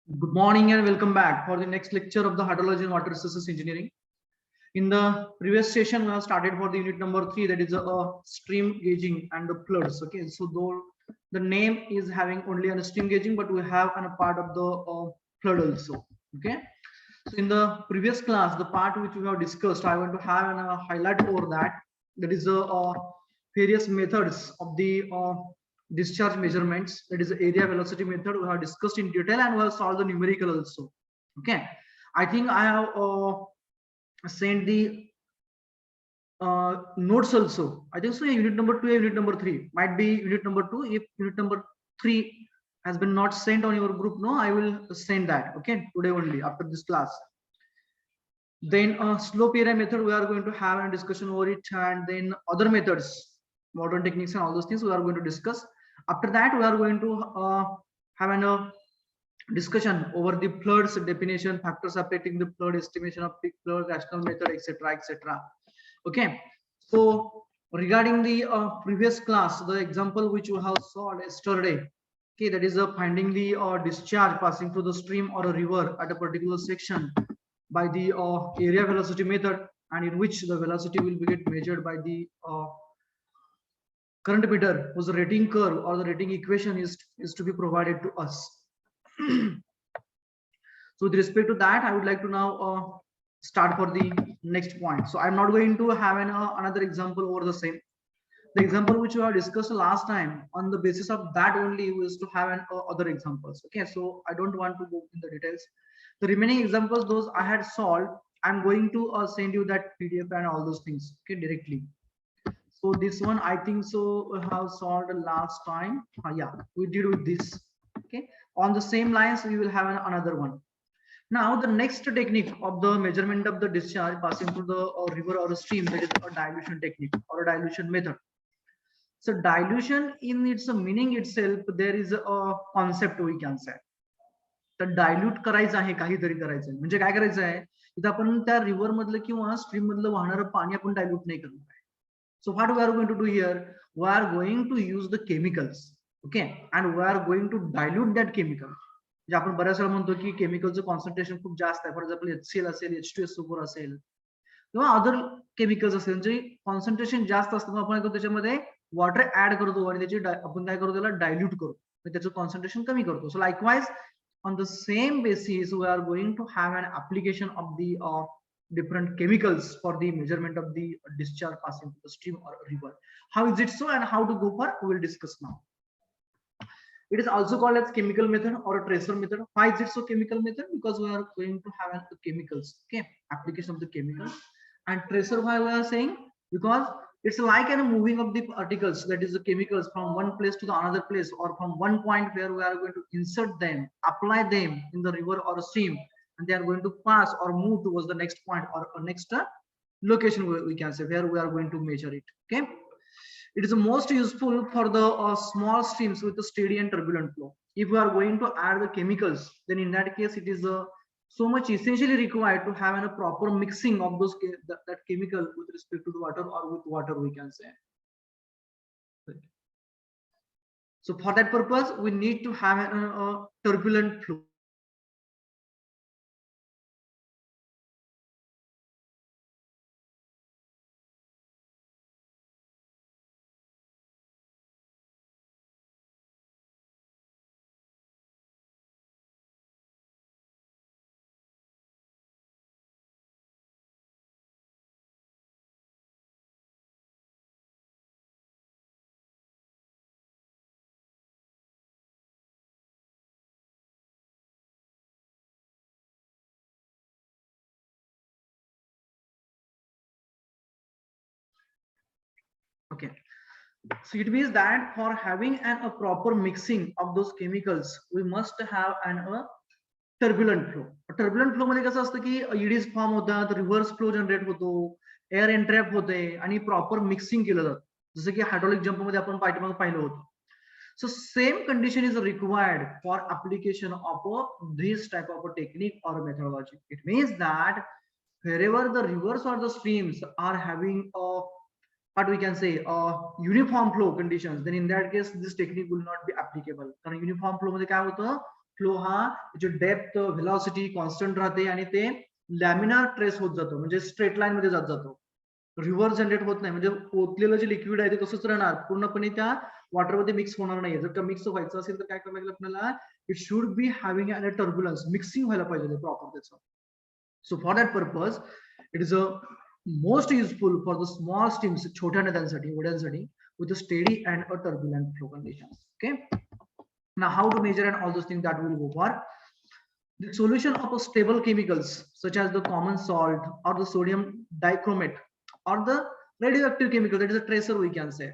Good morning and welcome back for the next lecture of the hydrology and water resources engineering. In the previous session, we have started for the unit number 3, that is stream gauging and the floods. Okay, so though the name is having only a stream gauging, but we have a part of the flood also. Okay, so in the previous class, the part which we have discussed, I want to have a highlight over that. That is the various methods of the discharge measurements. That is the area velocity method we have discussed in detail, and we have solved the numerical also. Okay, I think I have sent the notes also. I think so. Unit number 2, unit number 3 might be unit number 2. If unit number 3 has been not sent on your group, no, I will send that. Okay, today only after this class. Then slope area method, we are going to have a discussion over it, and then other methods, modern techniques and all those things we are going to discuss. After that, we are going to have a discussion over the floods definition, factors affecting the flood, estimation of peak flood, rational method, etc., etc. Okay, so regarding the previous class, the example which we have solved yesterday, okay, that is finding the discharge passing through the stream or a river at a particular section by the area velocity method, and in which the velocity will be get measured by the current meter, whose rating curve or the rating equation is to be provided to us. So with respect to that, I would like to now start for the next point. So I'm not going to have another example over the same. The example which we have discussed last time, on the basis of that only we used to have other examples. Okay, so I don't want to go in the details. The remaining examples, those I had solved, I'm going to send you that PDF and all those things, okay, directly. So this one, I think so we have solved last time. Yeah, we did with this. Okay, on the same lines we will have another one. Now the next technique of the measurement of the discharge passing through the river or a stream, that is a dilution technique or a dilution method. So dilution in its meaning itself, there is a concept we can say. तर dilute करायचं आहे, काहीतरी करायचं आहे. म्हणजे काय करायचं आहे, इथं आपण त्या रिव्हर मधलं किंवा स्ट्रीम मधलं वाहणारं पाणी आपण डायल्यूट नाही करणार आहे. So what we are going to do here, we are going to use the chemicals. Okay, and we are going to dilute that chemical. म्हणजे आपण बऱ्याच वेळा म्हणतो की केमिकलचं कॉन्सन्ट्रेशन खूप जास्त आहे. फॉर एक्झाम्पल HCl असेल, H2SO4 असेल किंवा अदर केमिकल्स असेल, म्हणजे कॉन्सन्ट्रेशन जास्त असतं, आपण त्याच्यामध्ये वॉटर ऍड करतो आणि त्याची आपण काय करतो, त्याला डायल्यूट करतो, त्याचं कॉन्सन्ट्रेशन कमी करतो. सो likewise on the same basis we are going to have an application of the different chemicals for the measurement of the discharge passing through the stream or river. How is it so and how to go for, we will discuss now. It is also called as chemical method or a tracer method. Why is it so chemical method? Because we are going to have the chemicals, okay, application of the chemicals. And tracer, why we are saying, because it's like a moving of the particles, that is the chemicals, from one place to the another place, or from one point where we are going to insert them, apply them in the river or a stream, and they are going to pass or move towards the next point or next location, we can say, where we are going to measure it. Okay, it is most useful for the small streams with a steady and turbulent flow. If we are going to add the chemicals, then in that case it is so much essentially required to have a proper mixing of those that chemical with respect to the water or with water, we can say. So for that purpose we need to have a turbulent flow. Okay, so it means that for having a proper mixing of those chemicals, we must have a turbulent flow. Turbulent flow मध्ये कसं असतं की ईडीज form होतात, reverse flow generate होतो, air एंट्रॅप होते आणि proper mixing केलं जातं, जसं की हायड्रॉलिक जंप मध्ये आपण पाठीमागे पाहिलं होतं. So same condition is required for application of this type of a technique or methodology. It means that wherever the rivers or the streams are having a, what we can say, uniform flow conditions, then in that case this technique will not be applicable. कारण uniform flow मध्ये काय होतं, flow हा त्याची depth velocity constant राहते आणि ते laminar trace होत जातो, म्हणजे स्ट्रेट लाईन मध्ये जात जातो, रिव्हर्स जनरेट होत नाही. म्हणजे ओतलेलं जे लिक्विड आहे ते तसंच राहणार, पूर्णपणे त्या वॉटरमध्ये मिक्स होणार नाही. जर का मिक्स व्हायचं असेल तर काय करायला लागेल आपल्याला, it should B having a turbulence, mixing व्हायला पाहिजे प्रॉपर त्याचं. So for that purpose it is a most useful for the small stems, छोट्या नद्यांसाठी, ओढ्यांसाठी, with a steady and a turbulent flow conditions. Okay, now how to measure and all those things that we will go for. The solution of a stable chemicals such as the common salt or the sodium dichromate or the radioactive chemical, that is a tracer we can say,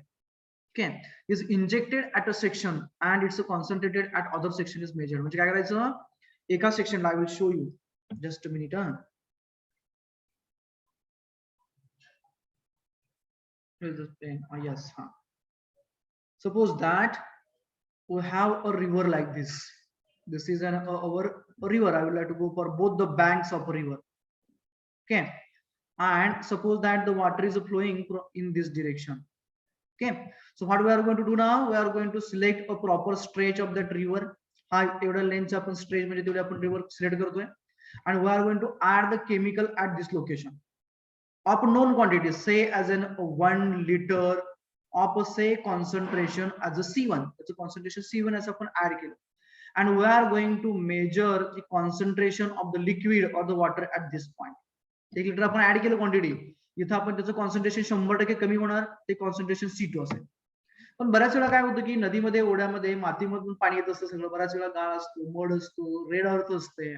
okay, is injected at a section and it's concentrated at other section is measured. म्हणजे काय करायचं, एका section I will show you just a minute. Yes, suppose that we have a river like this. This is our river. I would like to go for both the banks of a river. Okay, and suppose that the water is flowing in this direction. Okay, so what we are going to do now, we are going to select a proper stretch of that river. हा एवढा लेंथचा आपण stretch म्हणजे तेवढे आपण river select करतोय, and we are going to add the chemical at this location of known quantity, say as in 1 liter of say concentration as a C1. That's a concentration C1 as आपण add केलं, and we are going to measure the concentration of the liquid or the water at this point. 1 litre आपण add केलं quantity, इथं आपण त्याचं concentration 100% कमी होणार, ते कॉन्सन्ट्रेशन C2 असेल. पण बऱ्याच वेळा काय होतं की नदीमध्ये ओढ्यामध्ये मातीमधून पाणी येत असतं सगळं, बऱ्याच वेळा गाळ असतो, मड असतो, रेड अर्थ असते,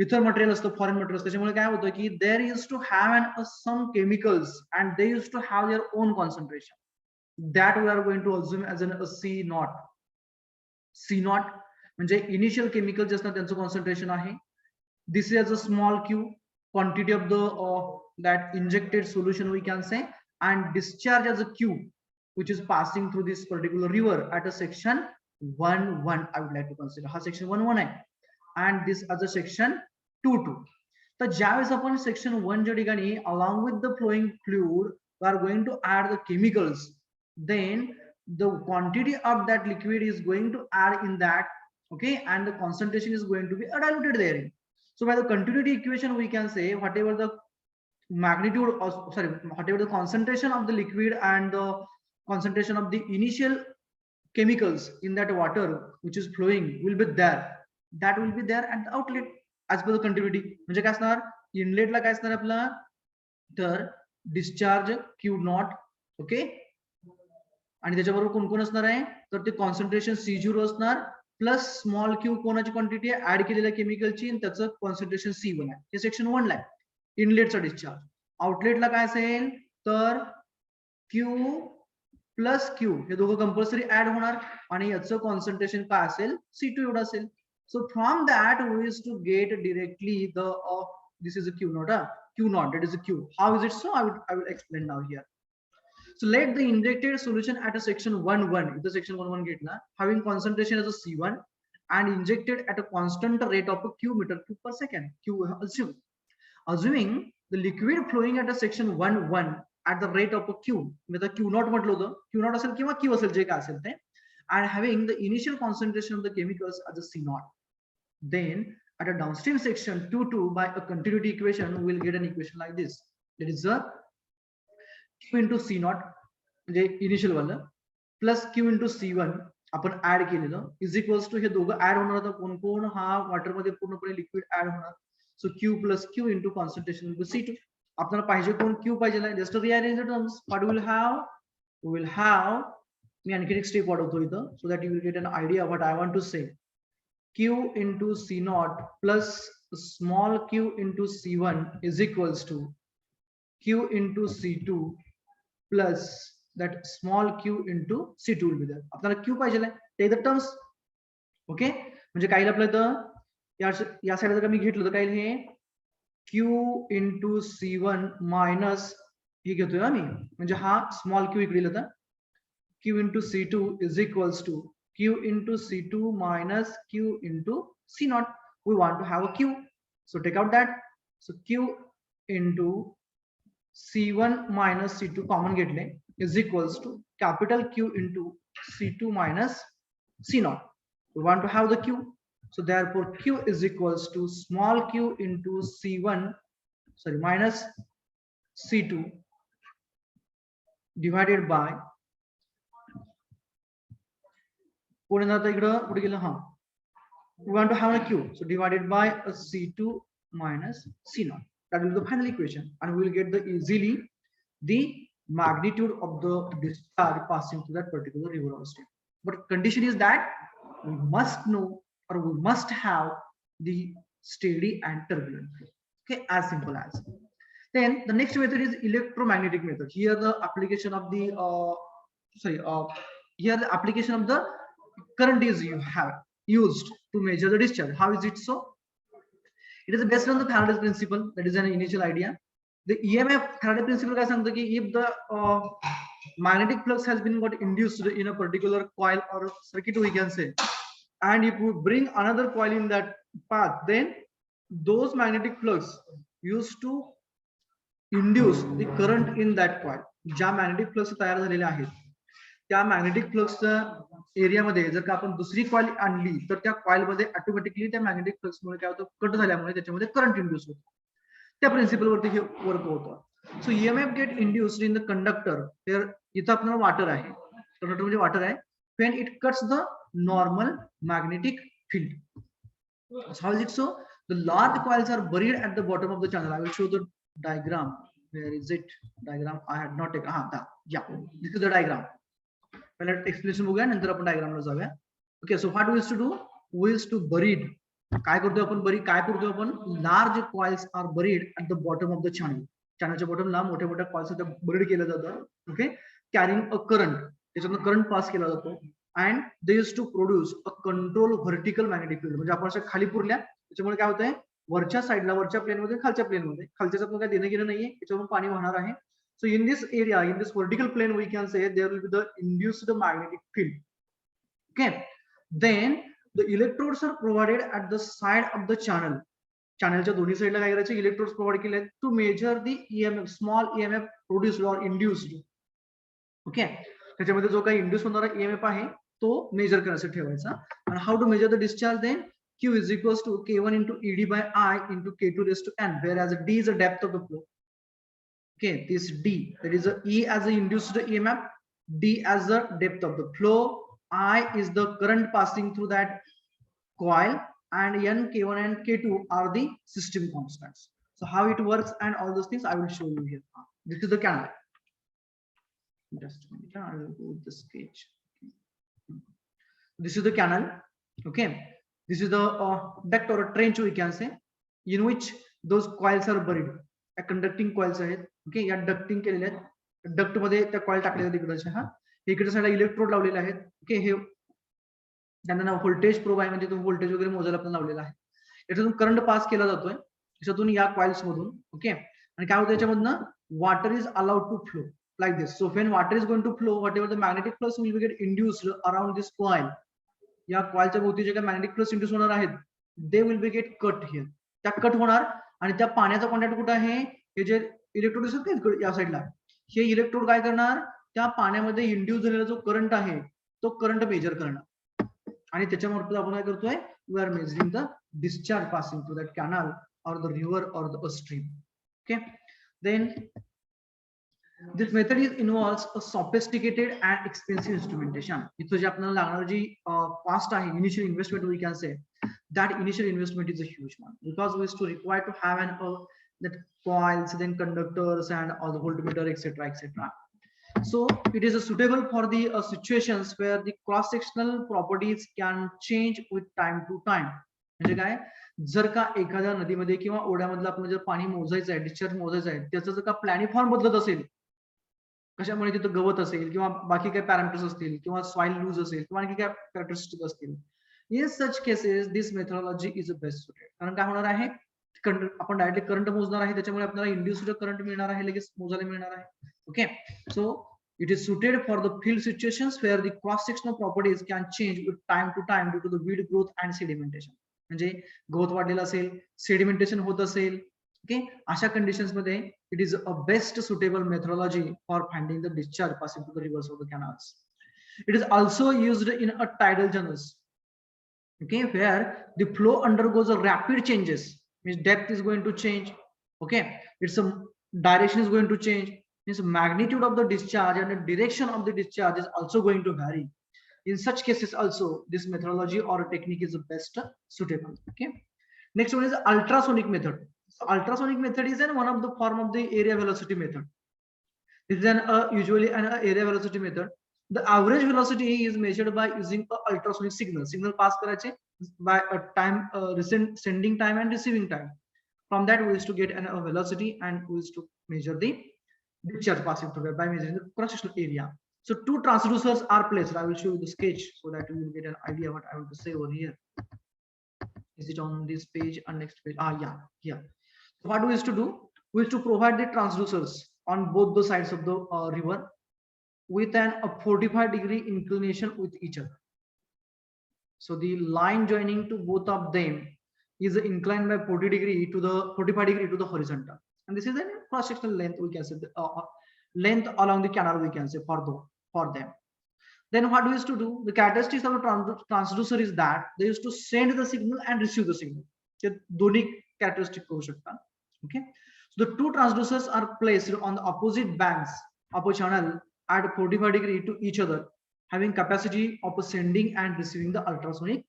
इतर मटेरियल असतं, फॉरेन मटेरियल. त्याच्यामुळे काय होतं की there used to have an some chemicals and they use to have their own concentration, that we are going to assume as an C nought. C nought म्हणजे initial chemical जे असतात त्यांचं concentration आहे. This is a small Q, quantity of the that injected solution we can say, and discharge as a q which is passing through this particular river at a section 1 I would like to consider. हा section 1 आहे, and this as a section 2. तर ज्यावेळेस आपण section 1 च्या ठिकाणी along with the flowing fluid we are going to add the chemicals, then the quantity of that liquid is going to add in that, okay, and the concentration is going to be diluted therein. So by the continuity equation we can say whatever the magnitude or sorry whatever the concentration of the liquid and the concentration of the initial chemicals in that water which is flowing will be there, that will be there at the outlet as per the continuity. म्हणजे काय असणार, इनलेटला काय असणार आपला, तर discharge Q not, okay, आणि त्याच्याबरोबर कोण कोण असणार आहे, तर ते कॉन्सन्ट्रेशन C0 असणार प्लस स्मॉल क्यू कोणाची क्वांटिटी आहे ऍड केलेल्या केमिकलची, त्याचं कॉन्सन्ट्रेशन C1 आहे. हे सेक्शन 1 ला आहे इनलेटचा डिस्चार्ज. आउटलेटला काय असेल तर क्यू प्लस क्यू हे दोघं कंपल्सरी ऍड होणार आणि याचं कॉन्सन्ट्रेशन काय असेल C2 एवढं असेल. So from that we is to get directly the this is a Q naught, Q naught, that is a Q. How is it so? I will explain now here. So let the injected solution at a section 1 the section 1 get na, having concentration as a C1 and injected at a constant rate of a Q meter cube per second. Q assuming the liquid flowing at a section 1 at the rate of a Q, म्हणजे Q naught म्हटलं होतं, Q naught असेल किंवा Q असेल जे काय असेल ते, and having the initial concentration of the chemicals as a C naught. Then at a downstream section 2 by a continuity equation we will get an equation like this, that is a Q into C naught म्हणजे initial वालं plus Q into C1 आपण add केलेलं is equals to हे दोघं add होणार, आता कोण कोण हा वॉटर मध्ये पूर्णपणे लिक्विड ऍड होणार. So Q plus Q into concentration C2. आपल्याला पाहिजे कोण Q पाहिजे, just rearrange the terms. What will have, we will have, मी आणखी एक स्टेप वाढवतो इथं so that you will get an idea what I want to say. Q into C naught plus small q into C1 is equals to Q into C2 plus that small q into C2 will be there. आपल्याला Q पाहिजे take the terms, okay. म्हणजे काय आपलं इथं या side जर मी घेतलं तर काय हे Q into C1 मायनस हे घेतोय ना मी, म्हणजे हा स्मॉल q इकडे होता, Q into C2 is equals to Q into C2 minus Q into C naught. We want to have a Q. So take out that. So Q into C1 minus C2 common घेतले is equals to capital Q into C2 minus C naught. We want to have the Q. So therefore Q is equals to small q into C1, sorry, minus C2 divided by, we want to have a Q, so divided by a C2 minus C0. That will be the final equation, and we will get the easily the magnitude of the discharge passing through that particular river or stream. But condition is that we must know, or we must have the steady and turbulent flow. Okay, as simple as. Then the next method is electromagnetic method. Here the application of the here the application of the current is you have used to measure the discharge. How is it so? It is based on the Faraday's principle. That is an initial idea. The EMF Faraday principle guys, if the magnetic flux has been got induced in a particular coil or circuit, we can say, and if we bring another coil in that path, then those magnetic flux used to induce the current in that coil. ज्या magnetic flux तयार झालेले आहेत त्या magnetic flux area मध्ये जर का आपण दुसरी कॉइल आणली तर त्या कॉइल मध्ये ऑटोमॅटिकली त्या मॅग्नेटिक फ्लक्स मुळे काय होतं, कट झाल्यामुळे त्याच्यामध्ये करंट इंड्यूस होतो. त्या प्रिन्सिपल वरती हे वर्क होतं. So EMF get induced in the conductor. तर इथं आपल्याला वॉटर आहे, कंडक्टर म्हणजे वॉटर आहे, when it cuts the normal magnetic field. So how is it so? The large coils are buried at the bottom of the channel. I will show the diagram. Where is it? Diagram I had not taken. Yeah, this is the diagram. पहले explanation बघूया, नंतर आपण डायग्रामला जाऊया. Okay, so what we used to do, we used to buried. काय करतोय आपण, bury काय करतोय आपण, large coils are buried at the bottom of the channel. चॅनलच्या बॉटमला मोठ्या मोठ्या कॉइल्स बरीड केलं जातं. ओके, कॅरिंग अ करंट, त्याच्यातून करंट पास केला जातो. And they use to produce a control vertical magnetic field. म्हणजे आपण अशा खाली पुरल्या, त्याच्यामुळे काय होतंय, वरच्या साईडला, वरच्या प्लेनमध्ये, खालच्या प्लेनमध्ये, खालच्याचं पण काय देणं घेणं नाहीये, त्याच्यावरून पाणी वाहणार आहे. So in this area, in this vertical plane, we can say there will be the induced magnetic field. Okay. Then the electrodes are provided at the side of the channel. Channelच्या दोन्ही साईडला काय करायचे, electrodes provide केले to measure the EMF, small EMF produced or induced. Okay. त्याच्यामध्ये जो काही induce होणारा EMF आहे तो मेजर करायचा ठेवायचा. And how to measure the discharge then? Q is equals to K1 into ED by I into K2 raised to N, whereas D is the depth of the flow. Okay, this D, that is a E as the induced EMF, D as the depth of the flow, I is the current passing through that coil, and N, K1 and K2 are the system constants. So how it works and all those things I will show you here. This is the canal. Just a minute, I will go with the sketch. This is the canal. Okay, this is the duct or a trench we can say, in which those coils are buried. Conducting coils आहेत. Okay, या ducting केलेल्या आहेत, duct मध्ये त्या coil टाकलेल्या तिकडच्या. हा, इकडे साईडला इलेक्ट्रोड लावलेले आहेत. ओके, हे त्यांना व्होल्टेज प्रोब आहे, म्हणजे तो व्होल्टेज वगैरे मोजायला आपण लावलेला आहे. याच्यातून करंट पास केला जातोय याच्यातून या कॉइल्स मधून. ओके, आणि काय होतं याच्यामधनं, water is allowed to flow like this. So when water is going to flow, whatever the magnetic flux will be get induced around this coil, या कॉइलच्या भोवती जे काही मॅग्नेटिक फ्लक्स इंड्यूस होणार आहेत, they will be get cut here. त्या cut होणार, आणि त्या पाण्याचा कॉन्टॅक्ट कुठे आहे, हे जे इलेक्ट्रोड दिसत या साईडला, हे इलेक्ट्रोड काय करणार, त्या पाण्यामध्ये इंड्यूस झालेला जो करंट आहे तो करंट मेजर करणार, आणि त्याच्यामार्फत आपण काय करतोय, we are measuring the discharge passing through that canal or the river or the stream. Okay, then this method is involves a sophisticated and expensive instrumentation. इथं जे आपल्याला लागणार जी cost आहे, initial investment we can say, that initial investment is a huge one, because we is to require to have an that coils, then conductors and all the voltmeter, etc, etc. So it is suitable for the situations where the cross sectional properties can change with time to time. म्हणजे काय, जर का एखाद्या नदीमध्ये किंवा ओढ्यामधलं आपण जर पाणी मोजायचं आहे, डिस्चार्ज मोजायचं आहे, त्याचं जर का प्लॅनिफॉर्म बदलत असेल, कशामुळे तिथं गवत असेल किंवा बाकी काही पॅरामीटर्स असतील किंवा सॉइल लूज असेल किंवा आणखी काय कॅरेक्टरिस्टिक असतील, in such cases this methodology is best suited. कारण काय होणार आहे, आपण डायरेक्टली करंट मोजणार आहे, त्याच्यामुळे आपल्याला इंड्युस्ड करंट मिळणार आहे, लगेच मोजायला मिळणार आहे. Okay, so it is suited for the field situations where the cross sectional properties can change with time to time due to the weed growth and sedimentation. म्हणजे गवत वाढलेलं असेल, सेडिमेंटेशन होत असेल. ओके, अशा कंडिशन्स मध्ये it is a best suitable methodology for finding the discharge passing through the rivers or the canals. It is also used in a tidal channels. okay, where the flow undergoes a rapid changes, means depth is going to change, okay, its a direction is going to change, means magnitude of the discharge and the direction of the discharge is also going to vary. In such cases also this methodology or technique is the best suitable. Okay, next one is ultrasonic method. So ultrasonic method is one of the form of the area velocity method. This is usually an area velocity method. The average velocity is measured by using a ultrasonic signal. Signal pass करायचे by a time, sending time and receiving time. From that we used to get a velocity and we used to measure the discharge passing through by measuring the cross-sectional area. So two transducers are placed. I will show you the sketch so that you will get an idea what I want to say over here. Is it on this page or next page? Yeah, here. So what we used to do? We used to provide the transducers on both the sides of the river with a 45-degree inclination with each other. So the line joining to both of them is inclined by 45 degree to the horizontal, and this is a cross-sectional length, we can say length along the canal, we can say, for them. Then what we used to do, the characteristics of the transducer is that they used to send the signal and receive the signal. दोन्ही characteristic करू शकता. Okay, so the two transducers are placed on the opposite banks of a channel at 45 degree to each other, having capacity of sending and receiving the ultrasonic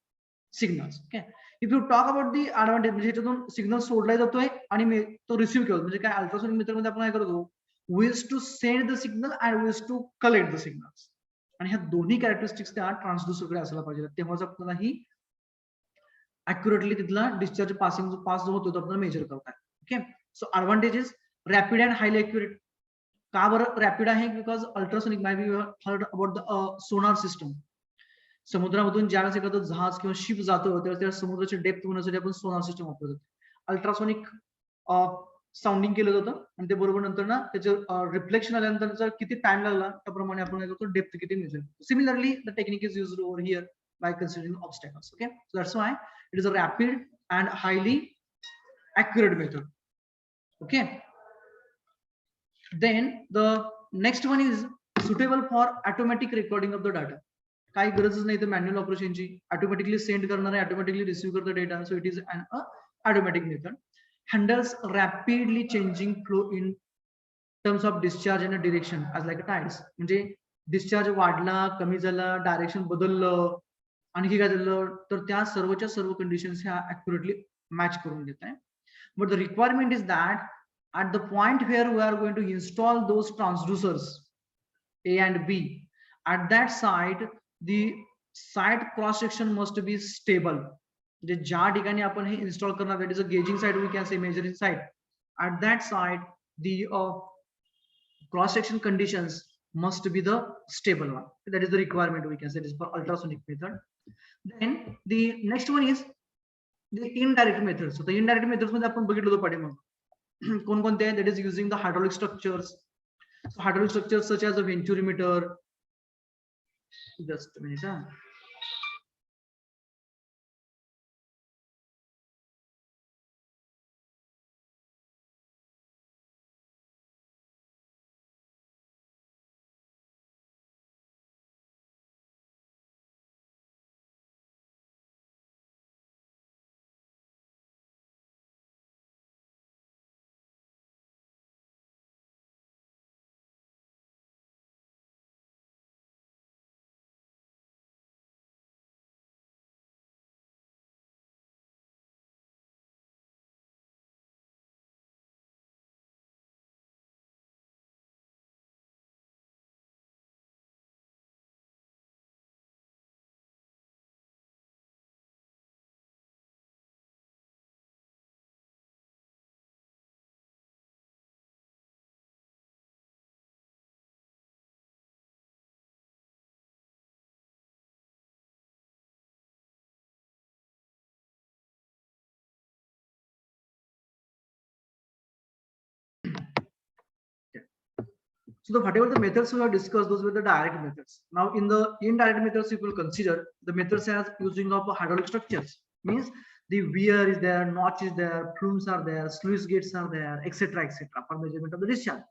signals. Okay, if you talk about the advantage, म्हणजे त्यातून signal सोडला जातोय आणि तो receive केला, म्हणजे काय ultrasonic method मध्ये आपण काय करतो, we used to send the signal and we used to collect the signals. आणि ह्या दोन्ही कॅरेक्टरिस्टिक्स त्या ट्रान्सड्यूसर कडे असायला पाहिजे, तेव्हाच आपल्याला ही अॅक्युरेटली तिथला डिस्चार्ज पास जो होतो तो आपल्याला मेजर करता है. Okay, so advantages, rapid and highly accurate. का बरं रॅपिड आहे? Because ultrasonic, may be heard about the sonar system. समुद्रामधून ज्यावेळेस एखादं जहाज किंवा शिप जातो त्यावेळेस त्या समुद्राची डेप्थ होण्यासाठी आपण सोनार सिस्टम वापरतो. अल्ट्रासोनिक साऊंडिंग केलं जातं आणि ते बरोबर नंतर ना त्याचं रिफ्लेक्शन आल्यानंतर किती टाइम लागला त्याप्रमाणे आपण काय करतो, डेप्थ किती measure. Similarly the technique is used over here by considering obstacles. Okay, so that's why it is a rapid and highly accurate method. Okay, then the next one is suitable for automatic recording of the data. काही गरजच नाही तर manual ऑपरेशनची, automatically send करणार आहे, automatically receive करतो data. So it is an automatic method. Handles rapidly changing flow in terms of discharge and direction as like a tides. म्हणजे discharge वाढला, कमी झाला, डायरेक्शन बदललं, आणखी काय झालं तर त्या सर्वच्या सर्व कंडिशन्स ह्या ऍक्युरेटली मॅच करून देत आहे. But the requirement is that at the point where we are going to install those transducers A and B, at that site the site cross section must be stable. जे ज्या ठिकाणी आपण हे install करणार, that is a gauging site, we can say measuring site. At that site the cross section conditions must be the stable one. That is the requirement, we can say. This is for ultrasonic method. Then the next one is the indirect methods. So the indirect methods मध्ये आपण बघितलं होतं पाठीमागे कोणकोणते आहे. That is using the hydraulic structures. So hydraulic structures such as a venturimeter. Just a minute. So whatever the methods we have discussed, those were the direct methods. Now in the indirect methods, you will consider the methods as using of hydraulic structures. Means the weir is there, notch is there, plumes are there, sluice gates are there, etc., etc., for measurement of the discharge.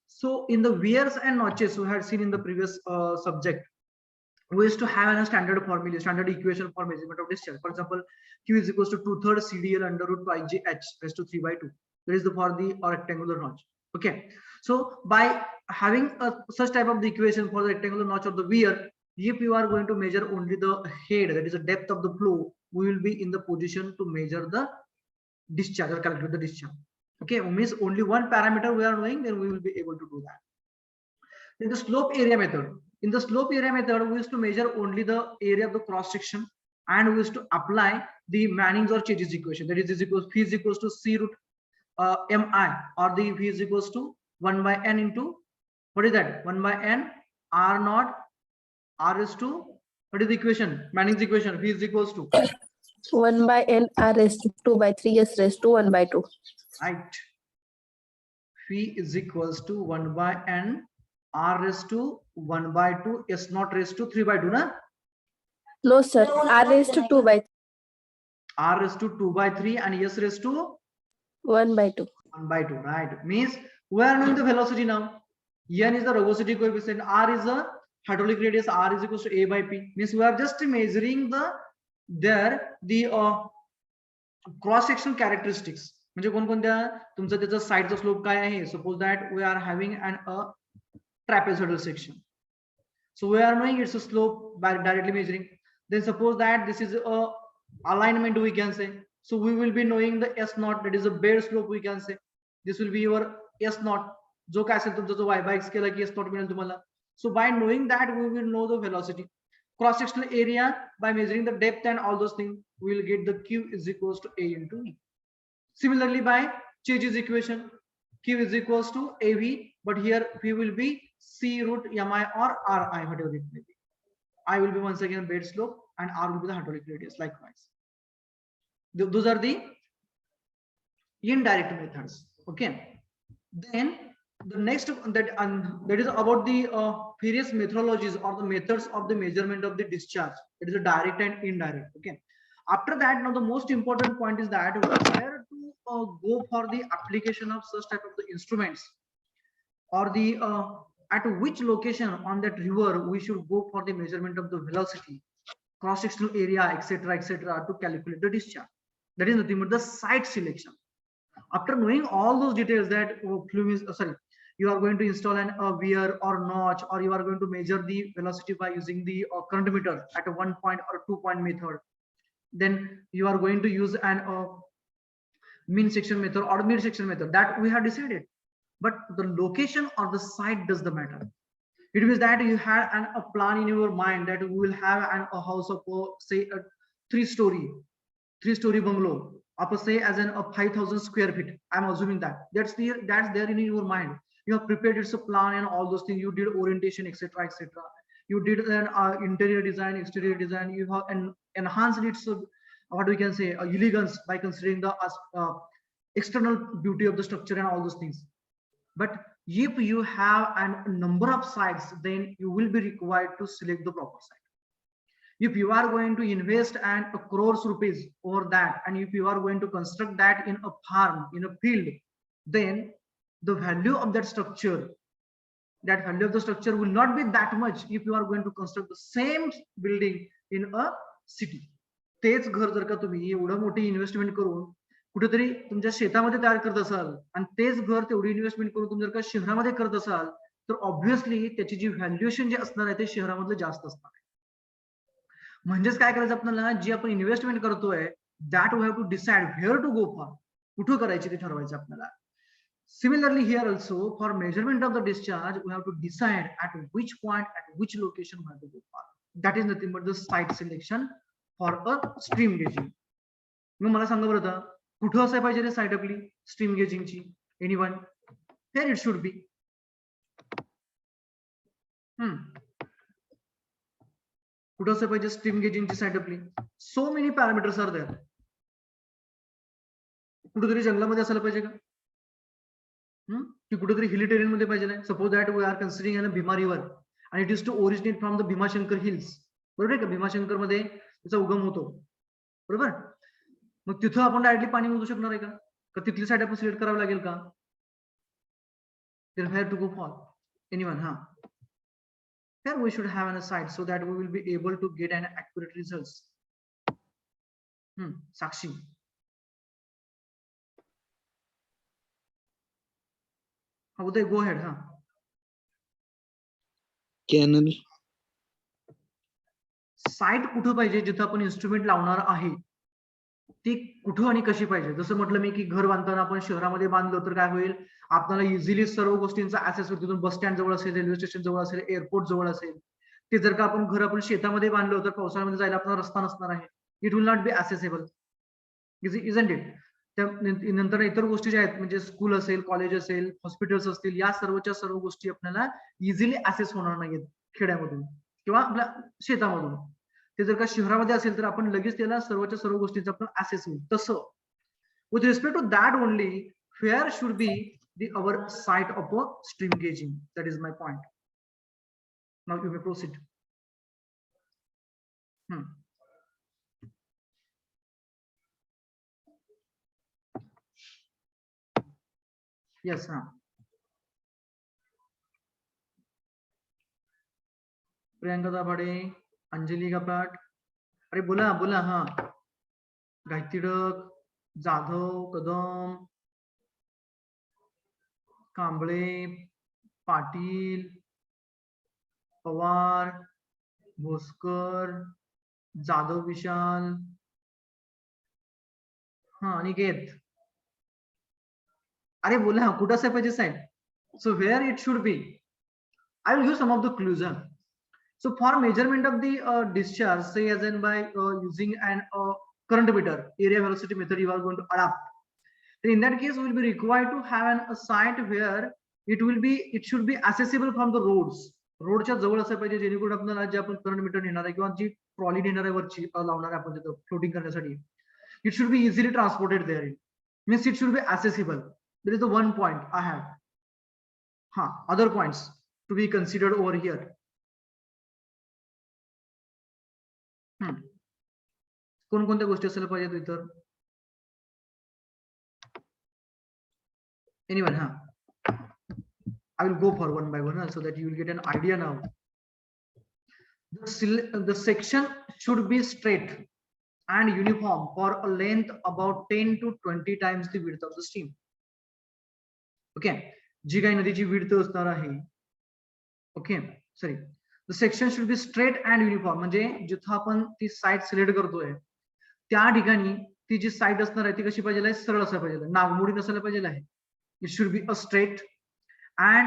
So in the weirs and notches we had seen in the previous subject, we used to have a standard formula, standard equation for measurement of discharge. For example, Q is equals to 2/3 CDL under root 2IGH raised to 3/2. That is the for the rectangular notch. Okay, so by having such type of the equation for the rectangular notch of the weir, if you are going to measure only the head, that is the depth of the flow, we will be in the position to measure the discharge or calculate the discharge. Okay, means only one parameter we are knowing, then we will be able to do that. In the slope area method, in the slope area method, we used to measure only the area of the cross section, and we used to apply the Manning's or Chase's equation. That is equals phi is equals to C root mi, or the phi is equals to 1 by n into what is that? 1 by n r naught r is to what is the equation? Manning's equation. Phi is equals to 1 by n r raised to 2 by 3 s raised to 1 by 2. Right. Phi is equals to 1 by n r raised to 1 by 2 s not raised to 3 by 2, na? No, sir. R raised to 2 by R raised to 2 by 3 and s raised to 1 by 2. 1 by 2, right? Means we are knowing the velocity now. N is the rugosity coefficient, R is the hydraulic radius, R is equals to A by P. Means we are just measuring the cross section characteristics. म्हणजे कोणकोणत्या तुमचा त्याचा साइडचा slope काय आहे. Suppose that we are having a trapezoidal section, so we are knowing its a slope by directly measuring. Then suppose that this is a alignment, we can say, so we will be knowing the s naught, that is a bed slope, we can say. This will be your s naught, जो काय असेल तुमचा जो y by x केला की s naught मिळेल तुम्हाला. So by knowing that, we will know the velocity. Cross sectional area, by measuring the depth and all those things, we will get the Q is equals to A into E. Similarly, by Chase's equation, Q is equals to AV, but here P will be C root mi or Ri, whatever it may be. I will be once again bed slope and R will be the hydraulic radius likewise. Those are the indirect methods. Okay. Then the next that is about the various methodologies or the methods of the measurement of the discharge. It is a direct and indirect. Okay. After that, now the most important point is that where to go for the application of such type of the instruments, or the at which location on that river we should go for the measurement of the velocity, cross sectional area, etc., to calculate the discharge. That is nothing but the site selection. After knowing all those details, that you are going to install an weir or notch, or you are going to measure the velocity by using the current meter at a 1 point or 2 point method. Then you are going to use an mean section method or mid section method, that we have decided. But the location or the site does the matter. It means that you had a plan in your mind that we will have a house of say a three-story bungalow, up say as a 5,000 square feet. I'm assuming that's there in your mind. You have prepared its a plan and all those things. You did orientation, etc. You did an interior design, exterior design. You have enhanced its what we can say elegance by considering the external beauty of the structure and all those things. But if you have a number of sites, then you will be required to select the proper site. If you are going to invest and a crores rupees over that, and if you are going to construct that in a farm, in a field, then the value of that structure, will not be that much if you are going to construct the same building in a city. तेच घर जर का तुम्ही एवढं मोठी investment करून कुठेतरी तुमच्या शेतामध्ये तयार करत असाल, आणि तेच घर तेवढी इन्व्हेस्टमेंट करून तुम्ही जर का शहरामध्ये करत असाल, तर ऑब्व्हियसली त्याची जी व्हॅल्युएशन जे असणार आहे ते शहरामधलं जास्त असणार आहे. म्हणजेच काय करायचं आपल्याला, जी आपण इन्व्हेस्टमेंट करतोय, that we have to decide where to go for, कुठं करायची ते ठरवायचं आपल्याला. Similarly, here also for measurement of the discharge, we have to decide at which point, at which location we have to go for. That is nothing but the site selection for a stream gauging. मग मला सांगा बरं आता कुठं असायला पाहिजे रे site आपली stream गेजिंगची? Anyone? Here it should be. कुठं असायला पाहिजे स्ट्रीम गेजिंगची साईट आपली? So many parameters are there. कुठेतरी जंगलामध्ये असायला पाहिजे का? की कुठेतरी हिली टेरेन मध्ये पाहिजे नाही? Suppose that we are considering an Bhima river आणि it is to originate from the Bhimashankar hills. बरोबर आहे का? भीमाशंकर मध्ये त्याचा उगम होतो, बरोबर. मग तिथं आपण डायरेक्टली पाणी मोजू शकणार आहे का तिथली साईड आपण सिलेक्ट करावी लागेल का? Then where to go for? Anyone? here we should have an aside so that we will be able to get an accurate results. Sakshi. Uday, go ahead. Canal. Site कुठं पाहिजे जिथं आपण instrument लावणार आहे ती कुठं आणि कशी पाहिजे. जसं म्हटलं मी की घर बांधताना आपण शहरामध्ये बांधलं तर काय होईल, आपल्याला इझिली सर्व गोष्टींचा ऍक्सेस होईल. तिथून बस स्टँड जवळ असेल, रेल्वे स्टेशन जवळ असेल, एअरपोर्ट जवळ असेल. ते जर का आपण शेतामध्ये बांधलं तर पावसाळ्यामध्ये जायला आपला रस्ता नसणार आहे. It will not be accessible, isn't it. नंतर इतर गोष्टी ज्या आहेत म्हणजे स्कूल असेल, कॉलेज असेल, हॉस्पिटल्स असतील, या सर्वच्या सर्व गोष्टी आपल्याला इझिली ऍसेस होणार नाहीत खेड्यामधून किंवा आपल्या शेतामधून. ते जर का शहरामध्ये असेल तर आपण लगेच त्याला सर्वच्या सर्व गोष्टींचा आपण ऍसेस होईल. तसं with respect to that only fair should be the our site of a stream gauging. That is my point. Now you may proceed. Yes, Priyanka Dabhade, Anjali Kapat, अरे बोला बोला. गायत्री टिळक, जाधव, कदम, कांबळे, पाटील, पवार, भोसकर, जाधव विशाल, अनिकेत. अरे बोला कुठं असायला पाहिजे साहेब. So where it should be. I will give some of the clues. So for measurement of the discharge, say as in by using an current meter, area velocity method you are going to adapt. Then in that case, we will be required to have a site where it should be accessible from the roads. रोडच्या जवळ असं पाहिजे जेणेकरून आपल्याला जे आपण current meter नेणार आहे किंवा जी ट्रॉली नेणार आहे वरची लावणार आहे आपण तिथं फ्लोटिंग करण्यासाठी, it should be easily transported there. Means it should be accessible. There is the one point I have. Other points to be considered over here. कोणकोणत्या गोष्टी असायला पाहिजेत इतर. Anyone? I will go for one by one so that you will get an idea now. The section should be straight and uniform for a length about 10 to 20 times the width of the stream. Okay, जी काही नदीची width असणार आहे. Okay sorry, the section should be straight and uniform. म्हणजे जिथं आपण ती site select करतोय त्या ठिकाणी ती जी साईट असणार आहे ती कशी पाहिजे, सरळ असायला पाहिजे, नागमोडी नसायला पाहिजे आहे. It should be a straight and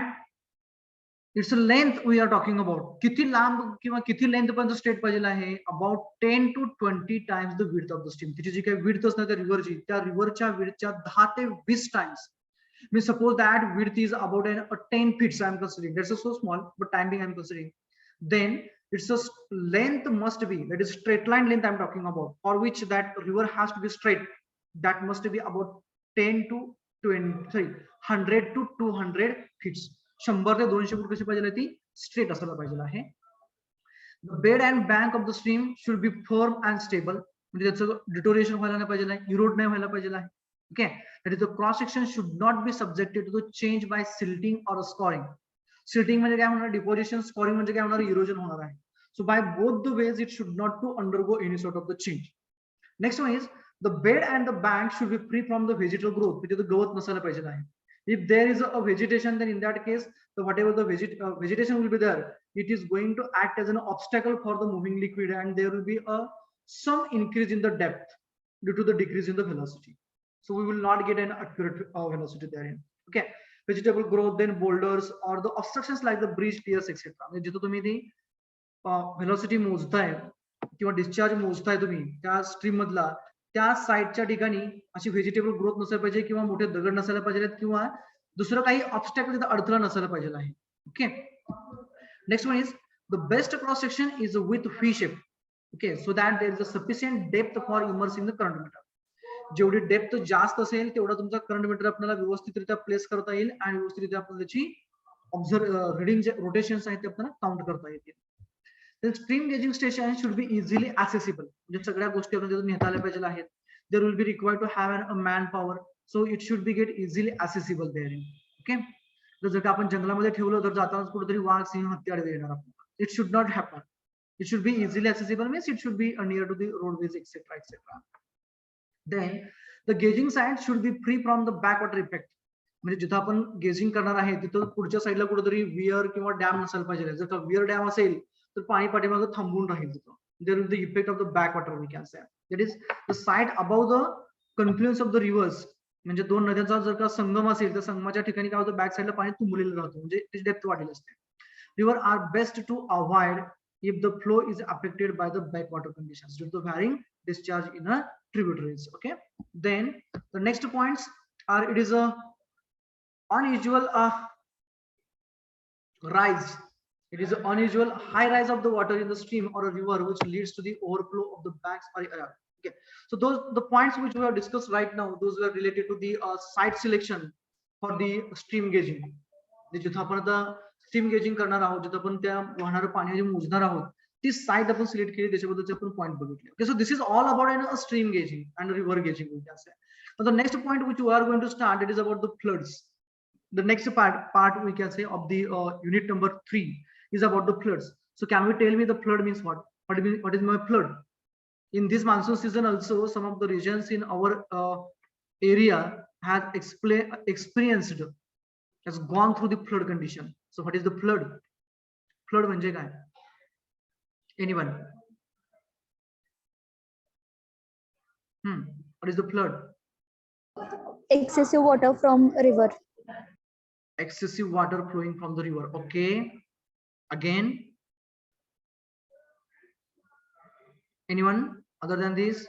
it's a length we are talking about. किती लांब किंवा किती लेंथ पर्यंत स्ट्रेट पाहिजे आहे, about 10 to 20 times the width of the stream. तिची जी काही विड्थ असणार त्या रिव्हरची, त्या रिव्हरच्या विड्थच्या 10 ते 20 times. We suppose that width is about 10 feet. So I'm considering that's so small, but time being I'm considering. Then its a length must be, that is straight line length I'm talking about, for which that river has to be straight. That must be about 10 to 20, 100 to 200 feet. 100 ते 200 फूट कशी पाहिजे ती straight असायला पाहिजे आहे. The bed and bank of the stream should be firm and stable. म्हणजे त्याचं deterioration व्हायला नाही पाहिजे, इरोड नाही व्हायला पाहिजे आहे. Okay, that is the cross section should not be subjected to the change by silting or scoring. Silting म्हणजे काय होणार, deposition. Scoring म्हणजे काय होणार, erosion होणार आहे. So by both the ways it should not to undergo any sort of the change. Next one is the bed and the bank should be free from the vegetal growth. म्हणजे गवत नसायला पाहिजे आहे. If there is a vegetation, then in that case the whatever the vegetation will be there, it is going to act as an obstacle for the moving liquid, and there will be some increase in the depth due to the decrease in the velocity. So we will not get an accurate velocity therein. Okay, vegetable growth, then boulders or the obstructions like the bridge, piers, etc. म्हणजे जिथं तुम्ही ती velocity मोजताय किंवा discharge मोजताय तुम्ही त्या stream मधला, त्या साईडच्या ठिकाणी अशी व्हेजिटेबल ग्रोथ नसायला पाहिजे किंवा मोठे दगड नसायला पाहिजे किंवा दुसरं काही ऑब्स्टॅकल तिथं अडथळा नसायला पाहिजे आहे. Okay, next one is the best cross section is with V shape. Okay, so that there is a sufficient depth for immersing the current meter. जेवढी डेप्थ जास्त असेल तेवढा तुमचा करंट मीटर आपल्याला व्यवस्थितरित्या प्लेस करता येईल आणि व्यवस्थितरित्या आपल्याला त्याची रीडिंग जे रोटेशन्स आहेत ते आपल्याला काउंट करता येतील. then stream gauging station should be easily accessible. म्हणजे सगळ्या गोष्टी आपण तिथून नेता आल्या पाहिजे आहेत. there will be required to have a manpower, so it should be get easily accessible there. okay, जर का आपण जंगलामध्ये ठेवलं तर जाताना कुठेतरी वाघ, सिंह, हत्ती आडवे येणार आपल्याला. It should not happen. It should be easily accessible, means it should be near to the roadways, etc., etc. Then the gauging site should be free from the backwater effect. म्हणजे जिथं आपण गेजिंग करणार आहे तिथं पुढच्या साईडला कुठेतरी wear किंवा डॅम नसायला पाहिजे. जर का वियर डॅम असेल तर पाणी पाठीमागे थांबून राहील तिथं. There will the effect of the backwater we can say. That is the site about the confluence of the rivers. म्हणजे दोन नद्यांचा जर का संगम असेल तर संगमाच्या ठिकाणी काय होतं, बॅक साईडला पाणी तुंबलेलं राहतं, म्हणजे त्याची डेप्थ वाढलेली असते. River are best to avoid if the flow is affected by the backwater conditions due to varying discharge in a tributaries. Okay, then the next points are, it is a unusual rise. It is an unusual high rise of the water in the stream or a river which leads to the overflow of the banks or okay. So those the points which we have discussed right now, those were related to the site selection for the stream gauging. जिथं आपण आता stream gazing करणार आहोत, जिथं आपण त्या वाहणारं पाणी मोजणार आहोत, ती साइट आपण सिलेक्ट केली, त्याच्याबद्दलचे आपण पॉइंट बघितले. Okay, so this is all about in stream gauging and river gauging we can say. The next point which we are going to start, it is about the floods. The next part we can say of the unit number 3 is about the floods. So can we tell me the flood means what? What is my flood? In this monsoon season also, some of the regions in our area has gone through the flood condition. So what is the flood? Flood म्हणजे काय? Anyone? What is the flood? Excessive water from river. Excessive water flowing from the river. Okay, again, anyone other than this?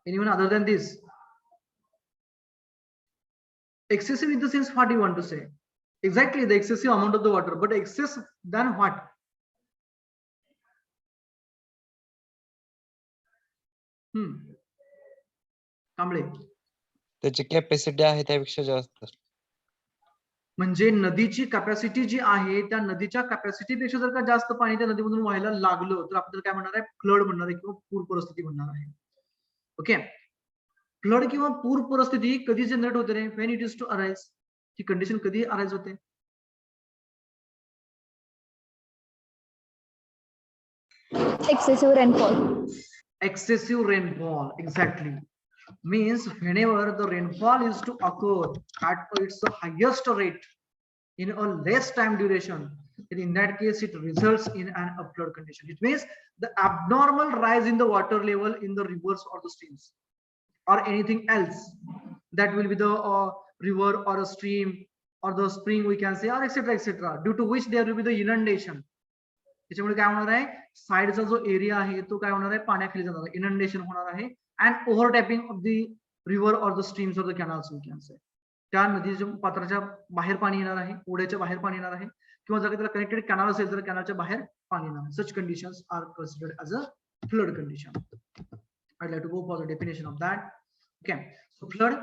Anyone other than this? Excessive in the sense, what do you want to say? Exactly, the excessive amount of the water, but excess than what? Kamble, त्याची capacity आहे त्यापेक्षा जास्त. म्हणजे नदीची capacity जी आहे त्या नदीच्या capacity पेक्षा जर का जास्त पाणी त्या नदीमधून व्हायला लागलं तर आपण काय म्हणणार आहे? फ्लड म्हणणार आहे किंवा पूर परिस्थिती म्हणणार आहे. ओके, फ्लड किंवा पूर परिस्थिती कधी जनरेट होते रे? When it is to arise. ही कंडिशन कधी अराइज होते? Excessive rainfall. Excessive rainfall, exactly. Means whenever the rainfall is to occur at its highest rate in a less time duration, then in that case it results in an flood condition. It means the abnormal rise in the water level in the rivers or the streams or anything else that will be the river or a stream or the spring we can say, or etc., due to which there will be the inundation. त्याच्यामुळे काय होणार आहे? साइडचा जो area आहे तो काय होणार आहे? पाण्याखाली जाणार आहे, इनंडेशन होणार आहे, and overtopping of the river or the streams or the canals we can say. त्या नदीच्या पात्राच्या बाहेर पाणी येणार आहे, ओढ्याच्या बाहेर पाणी येणार आहे, किंवा जर त्याला कनेक्टेड कॅनल असेल तर कॅनलच्या बाहेर पाणी येणार आहे. Such conditions are considered as a flood condition. I'd like to go for the definition of that. Okay, so flood,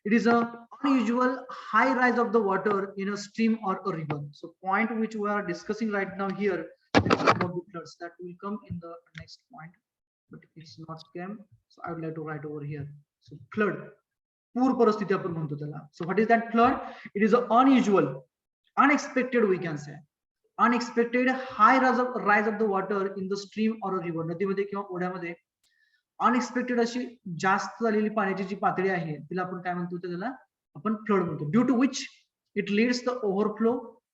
it is a unusual high rise of the water in a stream or a river. So point which we are discussing right now here is about the floods. That will come in the next point, but it's not came, so I would like to write over here. So flood, पूर परिस्थिती आपण म्हणतो त्याला. So what is that flood? It is a unusual, unexpected we can say, unexpected high rise of the water in the stream or a river. नदीमध्ये किंवा ओढ्यामध्ये unexpected अशी जास्त झालेली पाण्याची जी पातळी आहे तिला आपण काय म्हणतो? त्याला आपण फ्लड म्हणतो. Due to which it leads the overflow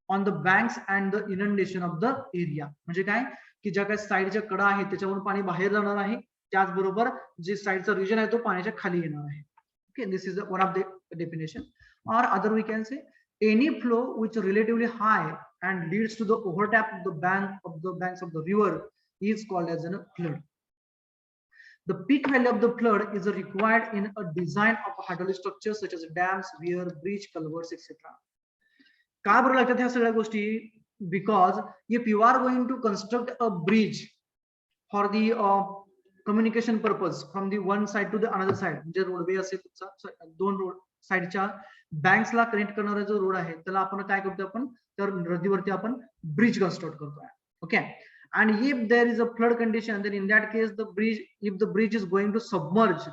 on the banks and the inundation of the area. म्हणजे काय की ज्या काही साईडच्या कडा आहेत त्याच्यावरून पाणी बाहेर जाणार आहे, त्याचबरोबर जे साईडचा रिजन आहे तो पाण्याच्या खाली येणार आहे. Okay, this is one of the definition. और other we can say any flow which relatively high and leads to the overtap of the banks of the river is called as a flood. The peak value of the flood is required in a design of hydraulic structures such as dams, weir, bridge, culverts, etc. काय बरं लागतात ह्या सगळ्या गोष्टी? Because if you are going to construct a bridge for the communication purpose from the one side to the another side, म्हणजे roadway असेल तुमचा, दोन रोड साइडच्या बँक्सला कनेक्ट करणारा जो रोड आहे त्याला आपण काय करतो? आपण तर नदीवरती आपण ब्रिज कन्स्ट्रक्ट करतोय. Okay, and if there is a flood condition, then in that case if the bridge is going to submerge,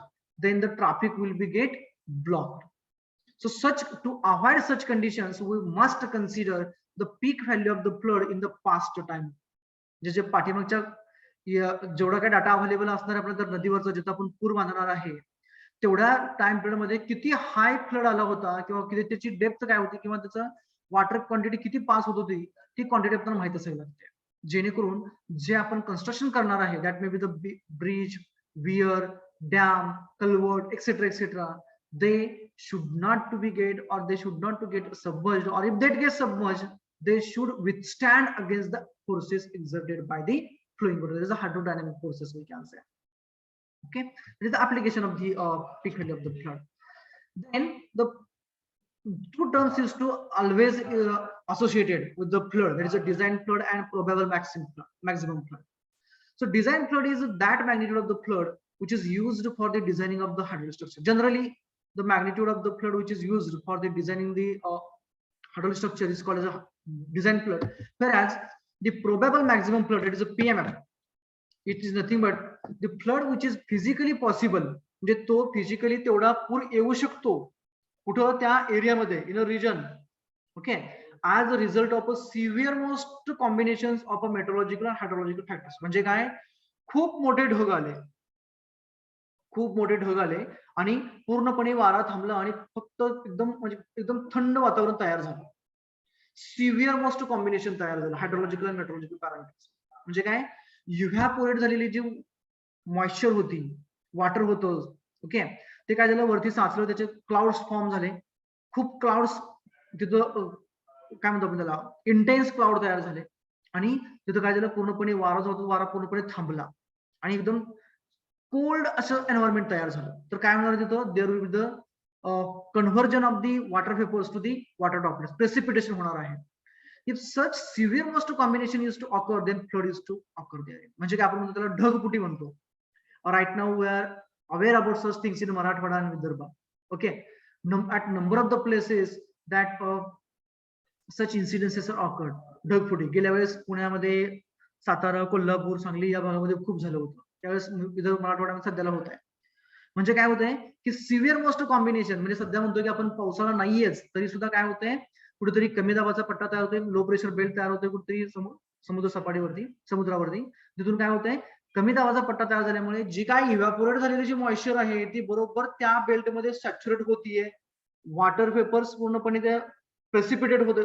then the traffic will be get blocked. So to avoid such conditions, we must consider the peak value of the flood in the past time. जे पाठीमागच्या जेवढा काही data available असणार आपल्याला तर नदीवरचा जिथं आपण पूर बांधणार आहे तेवढ्या टाइम पिरियड मध्ये किती हाय फ्लड आला होता किंवा किती त्याची डेप्थ काय होती किंवा त्याचं वॉटर क्वांटिटी किती पास होत होती ती क्वांटिटी आपल्याला माहित असावी लागते, जेणेकरून जे आपण कन्स्ट्रक्शन करणार आहे that may be the bridge, wear, dam, culvert etcetera etcetera, they should not to be get or they should not to get submerged, or if they get submerged they should withstand against the forces exerted by the flowing water. There is a hydrodynamic forces we can say. Okay, that is the application of the peak value of the flood. Then the two terms is to always associated with the flood. There is a design flood and probable maximum flood. So design flood is that magnitude of the flood which is used for the designing of the hydraulic structure. Generally the magnitude of the flood which is used for the designing the hydraulic structure is called as a design flood, whereas the probable maximum flood, it is a PMF, it is nothing but the flood which is physically possible, म्हणजे तो physically तेवढा पूर येऊ शकतो कुठं त्या एरियामध्ये in a region, okay, as a result of a severe most combinations of a meteorological and hydrological factors. म्हणजे काय, खूप मोठे ढग आले आणि पूर्णपणे वारा थांबला आणि फक्त एकदम म्हणजे एकदम थंड वातावरण तयार झालं, सिव्हिअर मोस्ट कॉम्बिनेशन तयार झालं हायड्रोलॉजिकल आणि मेट्रोलॉजिकल पॅरामीटर्स. म्हणजे काय, इव्हॅपोरेट झालेली जी मॉइश्चर होती, वॉटर होतं, ओके, ते काय झालं वरती साचलं, त्याचे क्लाउड्स फॉर्म झाले, खूप क्लाउड्स तिथं काय म्हणतो आपण त्याला इंटेन्स क्लाउड तयार झाले आणि तिथं काय झालं पूर्णपणे वारा जो होता वारा पूर्णपणे थांबला आणि एकदम कोल्ड असं एन्व्हायरमेंट तयार झालं. तर काय होणार तिथं, there will be the conversion of the water vapours to the water droplets, precipitation होणार आहे. If such severe most combination is to occur then flood is to occur there. म्हणजे काय आपण म्हणतो त्याला ढगफुटी म्हणतो. Right now we are aware about such things in Marathwada आणि Vidarbha. Okay, at number of the places that such incidences are occurred. ढगफुटी गेल्या वेळेस पुण्यामध्ये, सातारा, कोल्हापूर, सांगली या भागामध्ये खूप झालं होतं, त्यावेळेस विदर्भ मराठवाड्यामध्ये सध्याला होत आहे. म्हणजे काय होतंय की सिव्हिअर मोस्ट कॉम्बिनेशन, म्हणजे सध्या म्हणतोय की आपण पावसाळा नाहीयेच तरी सुद्धा काय होतंय, कुठेतरी कमी दाबाचा पट्टा तयार होतोय, लो प्रेशर बेल्ट तयार होतोय कुठेतरी समुद्र सपाटीवरती, समुद्रावरती, तिथून काय होतंय कमी दाबाचा पट्टा तयार झाल्यामुळे जी काय इव्हॅपोरेट झालेली जी मॉइश्चर आहे ती बरोबर त्या बेल्ट मध्ये सॅच्युरेट होतीये, वॉटर वेपर्स पूर्णपणे त्या प्रेसिपिटेट होत,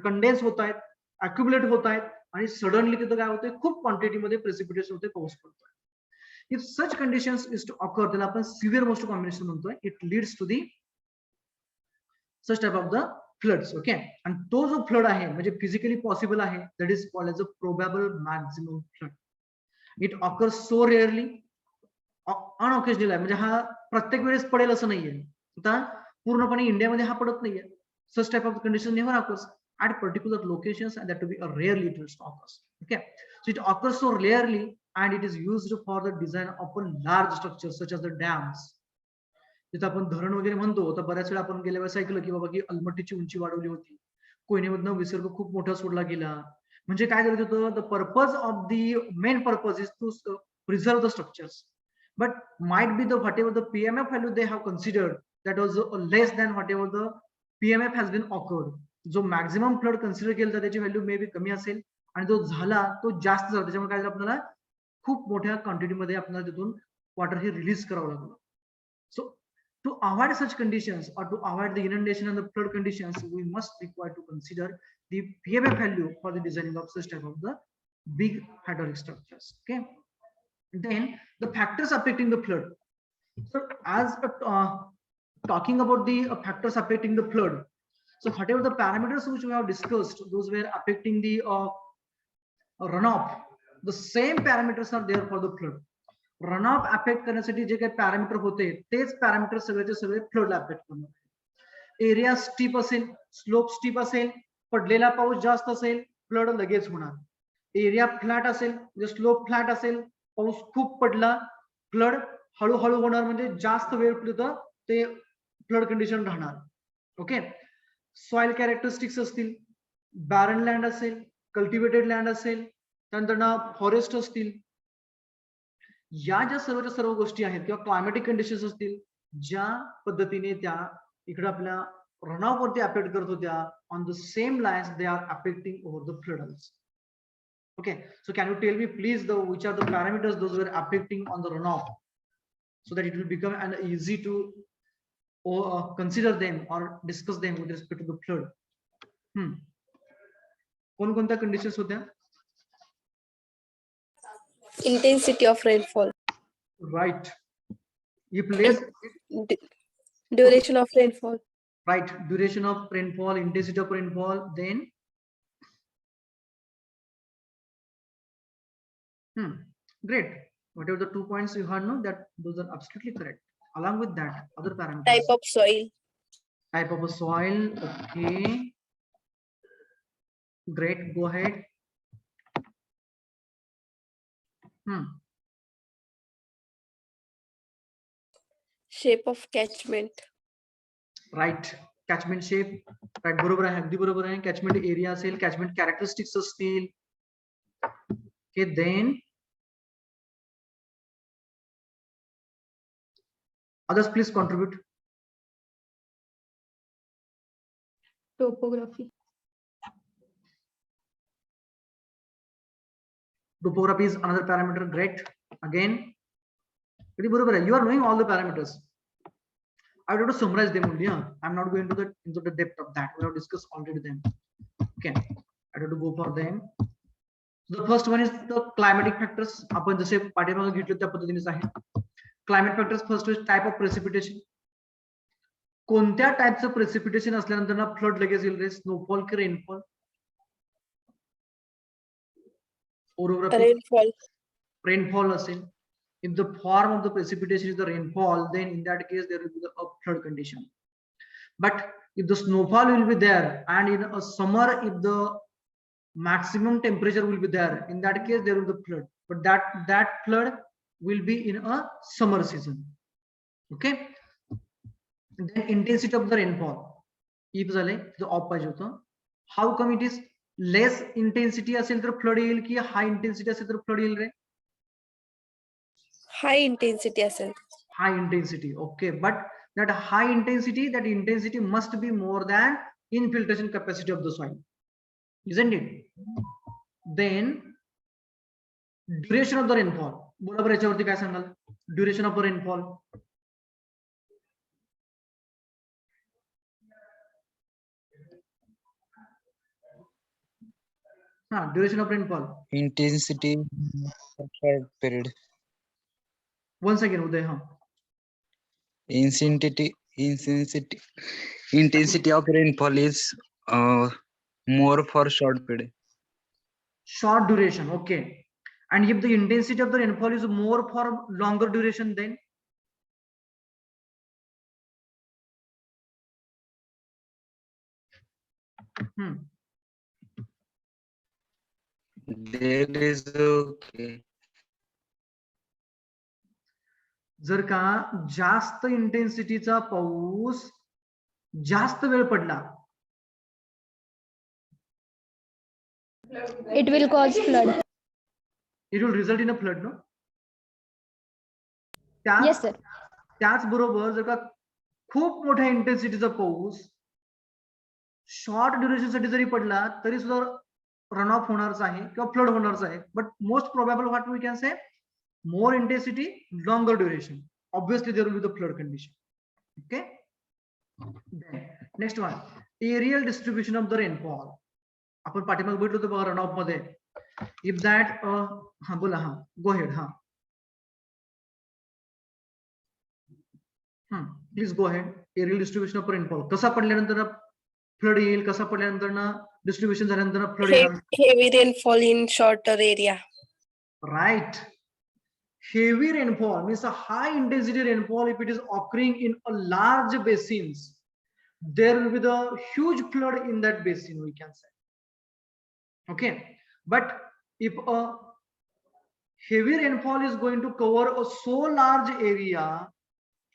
कंडेन्स होत आहेत, अक्युमुलेट होत आहेत आणि सडनली तिथं काय होतंय खूप क्वांटिटीमध्ये प्रेसिपिटेशन होते, पाऊस पडतोय. If such conditions is to occur, त्याला आपण सिव्हिअर मोस्ट कॉम्बिनेशन म्हणतोय, it leads to the such type of the floods. Okay, आणि तो जो फ्लड आहे म्हणजे फिजिकली पॉसिबल आहे that is called as a probable maximum flood. It occurs so rarely, unoccasional आहे, म्हणजे हा प्रत्येक वेळेस पडेल असं नाहीये. आता पूर्णपणे इंडियामध्ये हा पडत नाहीये. Such type of condition never occurs at particular locations and that to be a rarely it occurs. Okay, so it occurs so rarely and it is used for the design of a large structures such as the dams. जिथं आपण धरण वगैरे म्हणतो तर बऱ्याच वेळा आपण गेल्या वेळेस ऐकलं की बाबा की अलमट्टीची उंची वाढवली होती, कोयनेमधनं विसर्ग खूप मोठा सोडला गेला. म्हणजे काय झालं होतं, the purpose of the main purpose is to preserve the structures, but might be the whatever the PMF value they have considered that was less than whatever the PMF has been occurred. जो maximum flood consider केला तर त्याची value may be कमी असेल आणि जो झाला तो जास्त झाला, त्याच्यामुळे काय झालं आपल्याला खूप मोठ्या क्वांटिटीमध्ये आपल्याला तिथून वॉटर हे रिलीज करावं लागलं. So to avoid such conditions or to avoid the inundation and the flood conditions we must require to consider the PMF value for the designing of such type of the big hydraulic structures. Okay, then the factors affecting the flood. So as talking about the factors affecting the flood, so whatever the parameters which we have discussed, those were affecting the runoff, the same parameters are there for the flood. Runoff affect करण्यासाठी जे काही parameter होते तेच parameter सगळेचे सगळे फ्लडला affect करणार. Area steep असेल, slope steep असेल, पडलेला पाऊस जास्त असेल, फ्लड लगेच होणार. एरिया फ्लॅट असेल, म्हणजे स्लोप फ्लॅट असेल, पाऊस खूप पडला, फ्लड हळूहळू होणार, म्हणजे जास्त वेळ तिथं ते फ्लड कंडिशन राहणार. ओके, सॉइल कॅरेक्टरिस्टिक्स असतील, बॅरन लँड असेल, कल्टिवेटेड लँड असेल, त्यानंतर फॉरेस्ट असतील, या ज्या सर्व गोष्टी आहेत किंवा क्लायमॅटिक कंडिशन्स असतील, ज्या पद्धतीने त्या इकडे आपल्या रनऑफ वरती अफेक्ट करत होत्या, on the same lines they are affecting over the flood also. Okay, so can you tell me please which are the parameters those were affecting on the runoff, so that it will become an easy to consider them or discuss them with respect to the flood. कोणकोणत्या conditions होत्या? Intensity of rainfall. Right. If less, Duration of rainfall. right, duration of rainfall, intensity of rainfall, then great. Whatever the 2 points you heard, no, that those are absolutely correct. Along with that, other parameters. Type of soil. Type of a soil. Okay. Great. Go ahead. Shape of catchment. Right. Catchment shape. Right. बरोबर आहे. अगदी बरोबर आहे. Catchment area असेल, catchment characteristics असतील. Okay. Then others please contribute. Topography. Topography is another parameter. Great. Again, you are knowing all the parameters. I would have to summarize them only. I'm not going to into the depth of that. We have discussed already them. Okay. I have to go for them. So the first one is the climatic factors. आपण जसे पाठीमागे घेतले त्या पद्धतीनेच आहे. Climate factors first is type of precipitation. कोणत्या टाइपचं precipitation असल्यानंतर ना फ्लड लगेच येईल रे? स्नोफॉल की रेनफॉल? Rainfall. Rainfall असेल. If the form of the precipitation is the rainfall, then in that case there will be the flood condition. But if the snowfall will be there, and in a summer if the maximum temperature will be there, in that case there will be the flood. But that flood will be in a summer season. Okay. And then intensity of the rainfall. If the off पाहिजे होतं. How come it is less intensity असेल तर flood येईल की हाय intensity असेल तर flood येईल रे? High intensity असेल. High intensity. Okay, but that high intensity must be more than infiltration capacity of the soil, isn't it? Then duration of the rainfall. बरोबर याच्यावरती काय सांगाल? Duration of the rainfall. Duration of rainfall. Intensity short period. Once again, Uday. Intensity of rainfall is more for short period. Short duration. Okay. And if the intensity of the rainfall is more for longer duration, then That is okay. जर का जास्त इंटेन्सिटीचा पाऊस जास्त वेळ पडला, It will cause flood. it will result in a flood, no? Yes, sir. त्याचबरोबर जर का खूप मोठ्या इंटेन्सिटीचा पाऊस शॉर्ट ड्युरेशन साठी जरी पडला तरी सुद्धा रन ऑफ होणारच आहे किंवा फ्लड होणारच आहे. But most probable what we can say, more intensity, longer duration, obviously there will be the flood condition. Okay. Then next one, aerial distribution of the rainfall. आपण पाठीमागे भेटलो होतो बघा रन ऑफ मध्ये. If that बोला. Go ahead. Please go ahead. Aerial distribution of rainfall. कसा पडल्यानंतर flood येईल, कसा पडल्यानंतर ना डिस्ट्रीब्युशन झाल्यानंतर फ्लड येईल? Heavy rainfall in shorter area. Right. Heavy rainfall means a high intensity rainfall. If it is occurring in a large basins, there will be the huge flood in that basin, we can say. Okay. But if a heavy rainfall is going to cover a so large area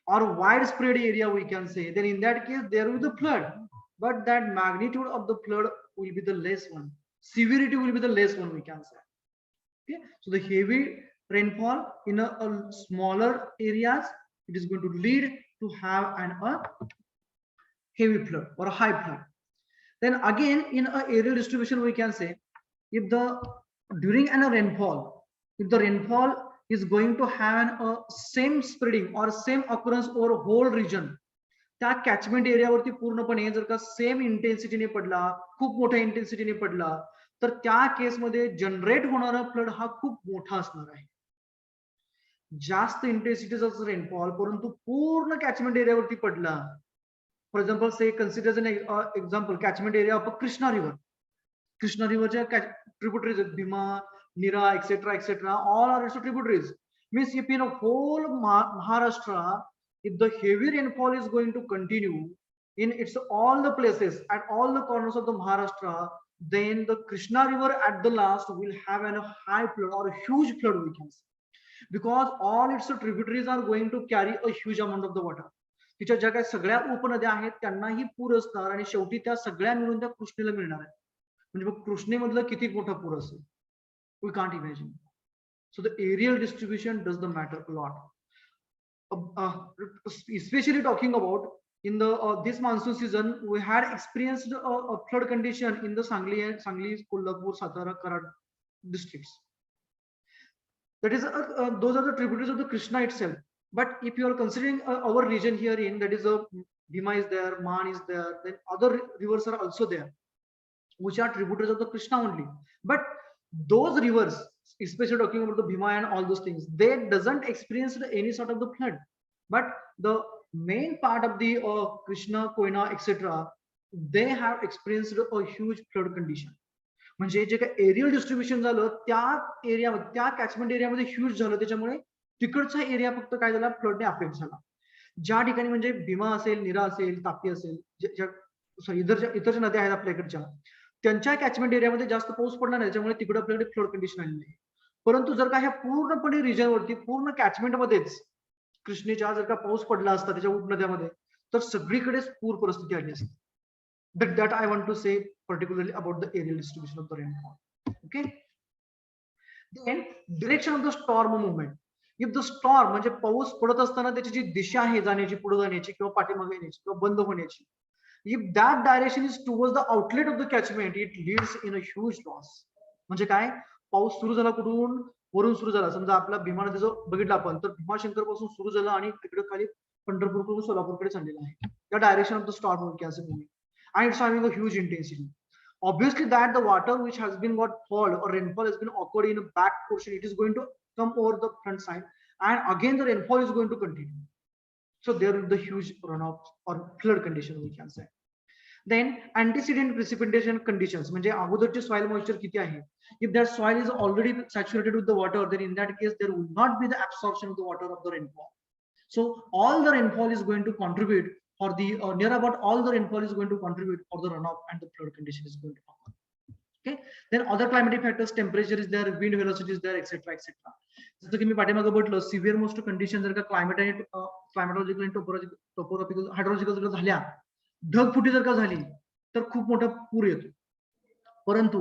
or widespread area, we can say, then in that case there will be the flood, but that magnitude of the flood will be the less one. Severity will be the less one, we can say. Okay. So the heavy rainfall in a smaller areas, it is going to lead to have heavy flood or a high flood. Then again, in an aerial distribution, we can say if the during an rainfall, if the rainfall is going to have a same spreading or same occurrence over whole region, त्या catchment एरियावरती पूर्णपणे जर का same इंटेन्सिटीने पडला, खूप मोठ्या इंटेन्सिटीने पडला, तर त्या केसमध्ये जनरेट होणारा फ्लड हा खूप मोठा असणार आहे. जास्त इंटेन्सिटीचा रेनफॉल परंतु पूर्ण कॅचमेंट एरियावरती पडला. For example say consider an example catchment area of Krishna river. Krishna रिव्हरच्या ट्रिब्युटरीज आहेत, Bhima, Nira, etcetera all are its tributaries. Means if in whole Maharashtra if the heavy rainfall is going to continue in its all the places at all the corners of the Maharashtra, then the Krishna river at the last will have a high flood or a huge flood, we can say, because all its tributaries are going to carry a huge amount of the water. तिच्या ज्या काही सगळ्या उपनद्या आहेत त्यांनाही पूर असणार आणि शेवटी त्या सगळ्या मिळून त्या कृष्णेला मिळणार आहे. म्हणजे मग कृष्णेमधलं किती मोठा पूर असेल, we can't imagine. So the aerial distribution does the matter a lot. Especially talking about in the this monsoon season, we had experienced a flood condition in the Sangli, Kolhapur, Satara, Karad districts. That is, those are the tributaries of the Krishna itself. But if you are considering our region here in, that is Bhima is there, Man is there, then other rivers are also there, which are tributaries of the Krishna only. But those rivers, especially talking about the Bhima and all those things, they doesn't experience any sort of the flood. But the main part of the Krishna, Koyna, etc., they have experienced a huge flood condition. म्हणजे जे काही aerial distribution झालं त्या एरियामध्ये, त्या catchment एरियामध्ये huge झालं, त्याच्यामुळे तिकडचा एरिया फक्त काय झाला, फ्लडने अफेक्ट झाला. ज्या ठिकाणी म्हणजे भीमा असेल, नीरा असेल, तापी असेल, इतरच्या नद्या आहेत आपल्याकडच्या, त्यांच्या कॅचमेंट एरियामध्ये जास्त पाऊस पडला नाही, त्याच्यामुळे तिकडे आपल्याकडे फ्लड कंडिशन आली नाही. परंतु जर का ह्या पूर्णपणे रिजनवरती पूर्ण कॅचमेंट मध्येच कृष्णेच्या जर का पाऊस पडला असता त्याच्या उपनद्यामध्ये, तर सगळीकडेच पूर परिस्थिती आली असती. That I want to say particularly about the aerial distribution of the rainfall. Okay. Then direction of the storm movement. If the storm म्हणजे पाऊस पडत असताना त्याची जी दिशा आहे जाण्याची, पुढे जाण्याची किंवा पाठीमागे येण्याची किंवा बंद होण्याची, if that direction is towards the outlet of the catchment, it leads in a huge loss. म्हणजे काय, पाऊस सुरू झाला कुठून, वरून सुरू झाला, समजा आपला भीमा नदीचं बघितलं आपण, तर भीमाशंकर पासून सुरू झाला आणि तिकडे खाली पंढरपूरकडून सोलापूरकडे चाललेला आहे. त्या direction of the storm can say moving and it's having a huge intensity. Obviously that the water which has been got fall or rainfall has been occurred in a back portion, it is going to come over the front side, and again the rainfall is going to continue. So there is the huge runoff or flood condition, we can say. Then antecedent precipitation conditions, म्हणजे अगोदरची soil moisture किती आहे. If that soil is already saturated with the water, then in that case there will not be the absorption of the water of the rainfall. So all the rainfall is going to contribute, or the near about all the rainfall is going to contribute for the runoff and the flood condition is going to occur. Okay. Then other climatic factors, temperature is there, wind velocity is there, etc. etc. जसं की मी पाठीमागे म्हटलं, severe most condition जर का क्लायमेटॉलॉजिकल आणि topographical hydrological जर झाल्या, ढगफुटी जर का झाली तर खूप मोठा पूर येतो. परंतु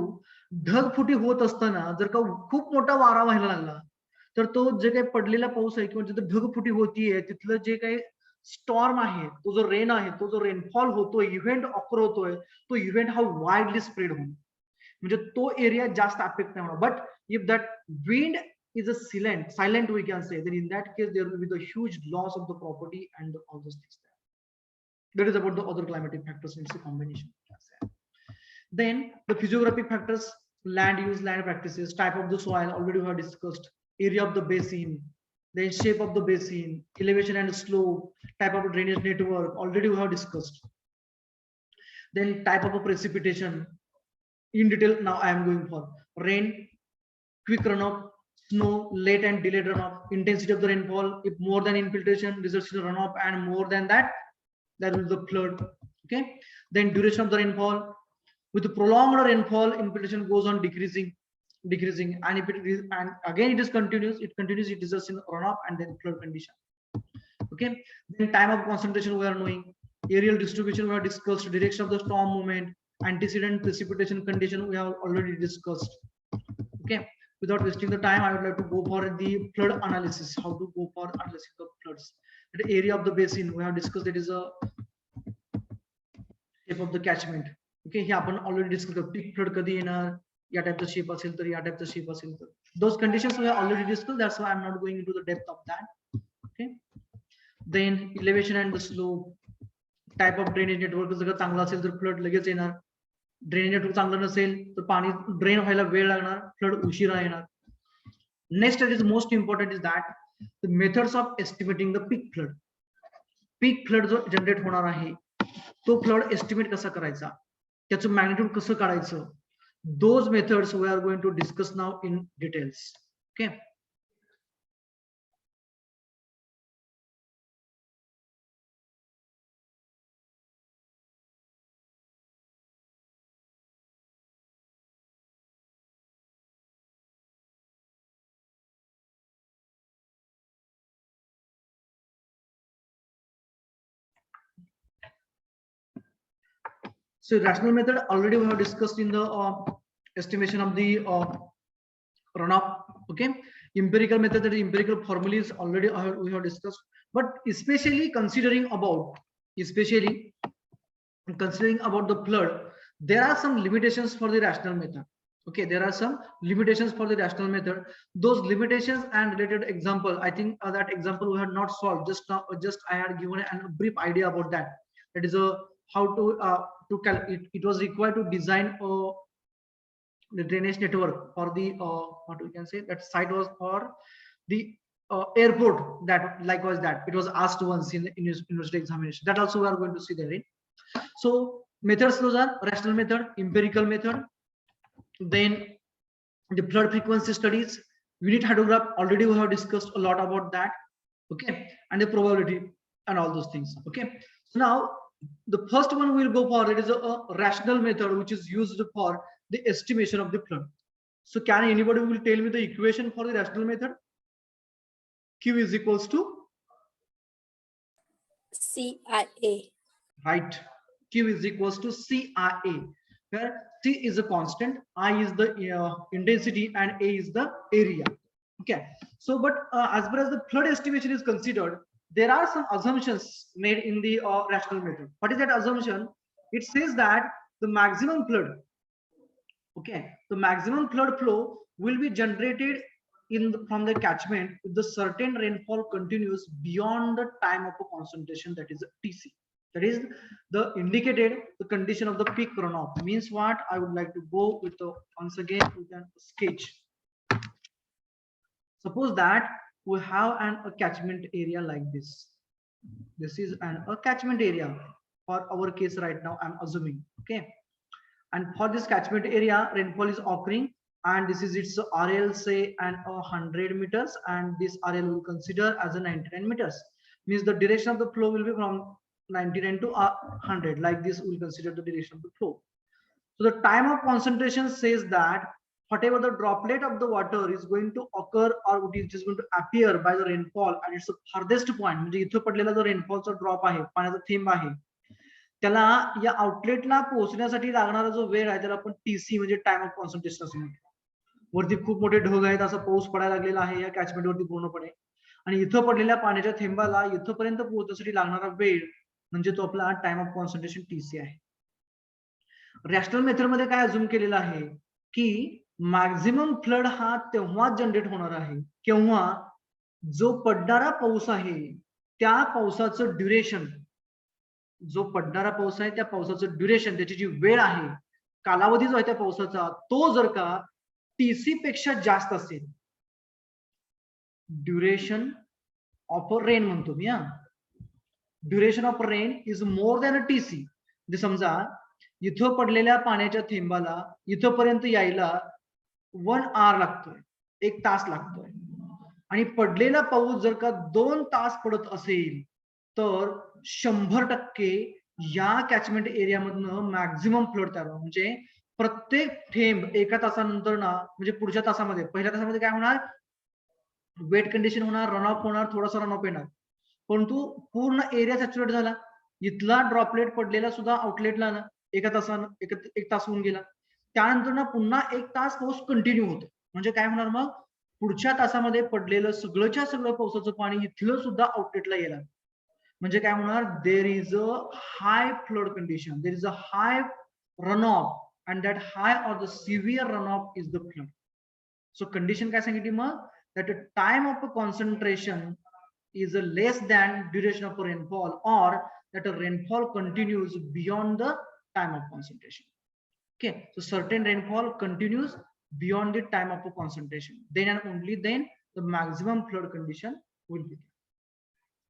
ढगफुटी होत असताना जर का खूप मोठा वारा व्हायला लागला, तर तो जे काही पडलेला पाऊस आहे किंवा जिथे ढगफुटी होतीये तिथलं जे काही स्टॉर्म आहे, तो जो रेन आहे, तो जो रेनफॉल होतोय, इव्हेंट ऑकर होतोय, तो इव्हेंट हा वाईडली स्प्रेड होईल, म्हणजे तो एरिया जास्त अफेक्ट नाही होणार. But if that wind is a silent we can say, then in that case there will be the huge loss of the property and all those things there. That is about the other climatic factors, it's a combination. Then the physiographic factors, land use, land practices, type of the soil, already we have discussed, area of the basin, then shape of the basin, elevation and slope, type of drainage network, already we have discussed. Then type of a precipitation in detail. Now I am going for rain, quick runoff, snow, late and delayed runoff, intensity of the rainfall. If more than infiltration results in runoff, and more than that, that will be the flood. Okay. Then duration of the rainfall. With the prolonged rainfall, infiltration goes on decreasing, and if it is, and again it is continuous, it results in runoff and then flood condition. Okay. Then time of concentration we are knowing, aerial distribution we have discussed, direction of the storm movement, antecedent precipitation condition we have already discussed. Okay. Without wasting the time, I would like to go for the flood analysis. How to go for analysis of floods. The area of the basin we have discussed, it is a shape of the catchment. Okay, हे आपण already discuss करतो. Peak flood कधी येणार, या टाइपचा shape असेल तर, या टाइपचा shape असेल तर, those conditions we have already discuss. That's why I am not going into the depth of that. Okay, then elevation and the slope, type of drainage network. जर चांगला असेल तर फ्लड लगेच येणार, ड्रेनेज नेटवर्क चांगलं नसेल तर पाणी ड्रेन व्हायला वेळ लागणार, फ्लड उशिरा येणार. Next is most important is that the methods of estimating the peak flood. Peak flood जो जनरेट होणार आहे तो फ्लड एस्टिमेट कसा करायचा, त्याचं मॅग्निट्यूड कसं काढायचं, those methods we are going to discuss now in details. Okay, so rational method already we have discussed in the estimation of the runoff. Okay, empirical method, that is empirical formulas already we have discussed, but especially considering about the flood, there are some limitations for the rational method. Okay, there are some limitations for the rational method. Those limitations and related example, I think that example we had not solved just now. Just I had given a brief idea about that. That is a how to it was required to design the drainage network for the what we can say that site was for the airport. That likewise that it was asked once in university examination. That also we are going to see there. So methods, those are rational method, empirical method, then the flood frequency studies, unit hydrograph, already we have discussed a lot about that. Okay, and the probability and all those things. Okay, so now the first one we'll go for, it is a rational method which is used for the estimation of the flood. So can anybody will tell me the equation for the rational method? Q is equals to CIA. Right, Q is equals to CIA, where C is a constant, I is the intensity, and A is the area. Okay, so but as far as the flood estimation is considered, there are some assumptions made in the rational method. What is that assumption? It says that the maximum flood, okay, the maximum flood flow will be generated from the catchment if the certain rainfall continues beyond the time of a concentration, that is TC. That is the indicated the condition of the peak runoff. Means what? I would like to go with once again with a sketch. Suppose that we have a catchment area like this. This is a catchment area for our case right now, I'm assuming. Okay, and for this catchment area rainfall is occurring, and this is its RL, say, and 100 meters, and this RL will consider as a 99 meters. Means the direction of the flow will be from 99 to 100. Like this, we'll consider the direction of the flow. So the time of concentration says that whatever the droplet of the water is going to occur or it is going to appear by the rainfall at its farthest point, म्हणजे इथं पडलेला जो रेनफॉलचा drop आहे, पाण्याचा थेंब आहे, त्याला या आउटलेटला पोहोचण्यासाठी लागणारा जो वेळ आहे त्याला आपण टीसी म्हणजे टाइम ऑफ कॉन्सन्ट्रेशन असं म्हणतो. वरती खूप मोठे ढग आहेत, असा पाऊस पडायला लागलेला आहे या कॅचमेंट वरती पूर्णपणे, आणि इथं पडलेल्या पाण्याच्या थेंबाला इथपर्यंत पोहोचण्यासाठी लागणारा वेळ म्हणजे तो आपला टाइम ऑफ कॉन्सन्ट्रेशन टीसी आहे. रॅशनल मेथड मध्ये काय अजून केलेलं आहे की मॅक्झिमम फ्लड हा तेव्हा जनरेट होणार आहे केव्हा जो पडणारा पाऊस आहे त्या पावसाचं ड्युरेशन, जो पडणारा पाऊस आहे त्या पावसाचं ड्युरेशन, त्याची जी वेळ आहे, कालावधी जो आहे त्या पावसाचा, तो जर का टीसी पेक्षा जास्त असेल, ड्युरेशन ऑफ अ रेन म्हणतो मी, duration of rain is more than a TC. समजा इथं पडलेल्या पाण्याच्या थेंबाला इथपर्यंत यायला 1 आवर लागतोय, 1 तास लागतोय, आणि पडलेला पाऊस जर का 2 तास पडत असेल तर 100% या कॅचमेंट एरियामधनं मॅक्झिमम फ्लड तयार होणार. म्हणजे प्रत्येक थेंब एका तासानंतर ना, म्हणजे पुढच्या तासामध्ये, पहिल्या तासामध्ये काय होणार, वेट कंडिशन होणार, रन ऑफ होणार, थोडासा रन ऑफ येणार, परंतु पूर्ण एरिया सॅच्युरेट झाला. इथला ड्रॉपलेट पडलेला सुद्धा आउटलेटला ना एका तासानं एक तास होऊन गेला, त्यानंतर ना पुन्हा 1 तास पाऊस कंटिन्यू होतो. म्हणजे काय होणार, मग पुढच्या तासामध्ये पडलेलं सगळंच्या सगळं पावसाचं पाणी इथलं सुद्धा आउटलेटला येणार. म्हणजे काय होणार, there is a hi flood condition, there is a hi runoff and that high or the severe runoff is the flood. So condition काय सांगितली मग, that the time of a concentration is a less than duration of a rainfall, or that a rainfall continues beyond the time of concentration. Okay, so certain rainfall continues beyond the time of a concentration, then and only then the maximum flood condition will be there.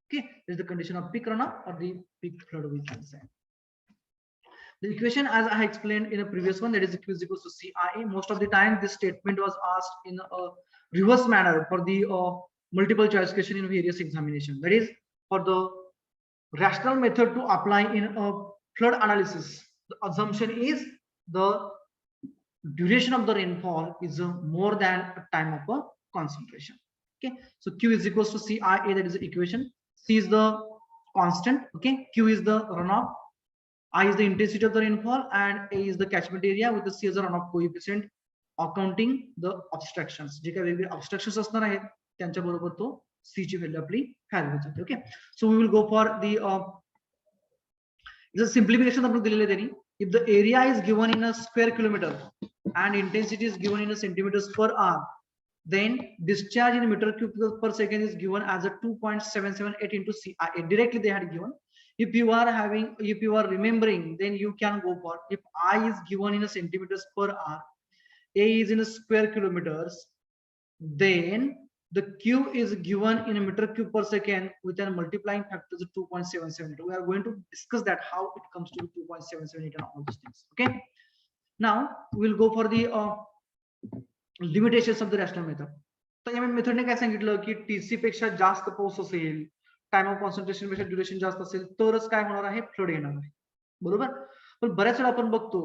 Okay, this is the condition of peak runoff or the peak flood we can say. The equation, as I explained in a previous one, that is Q is equals to CIA. Most of the time, this statement was asked in a reverse manner for the multiple choice question in various examination. That is, for the rational method to apply in a flood analysis, the assumption is the duration of the rainfall is more than a time of a concentration. Okay, so Q is equals to CIA. That is the equation. C is the constant. Okay, Q is the runoff. I is the intensity of the rainfall, and A is the catchment area with the C as a runoff coefficient, accounting the obstructions. जे काही वेगवेगळे obstructions असणार आहेत त्यांच्या बरोबर तो C ची value आपली हॅल होत जाते. Okay, so we will go for the simplification आपण दिलेले त्यांनी. If the area is given in a square kilometer and intensity is given in a centimeters per hour, then discharge in meter cube per second is given as a 2.778 into CIA. Directly they had given. If you are remembering, then you can go for, if I is given in a centimeters per hour, A is in a square kilometers, then the Q is given in a meter cube per second with a multiplying factor of 2.778. We are going to discuss that how it comes to 2.778 and all these things. Okay, now we'll go for the limitations of the rational method. तर या मेथडने काय सांगितलं की TC पेक्षा जास्त पाऊस असेल, time of concentration पेक्षा ड्युरेशन जास्त असेल तरच काय होणार आहे, फ्लड येणार आहे. बरोबर, पण बऱ्याच वेळा आपण बघतो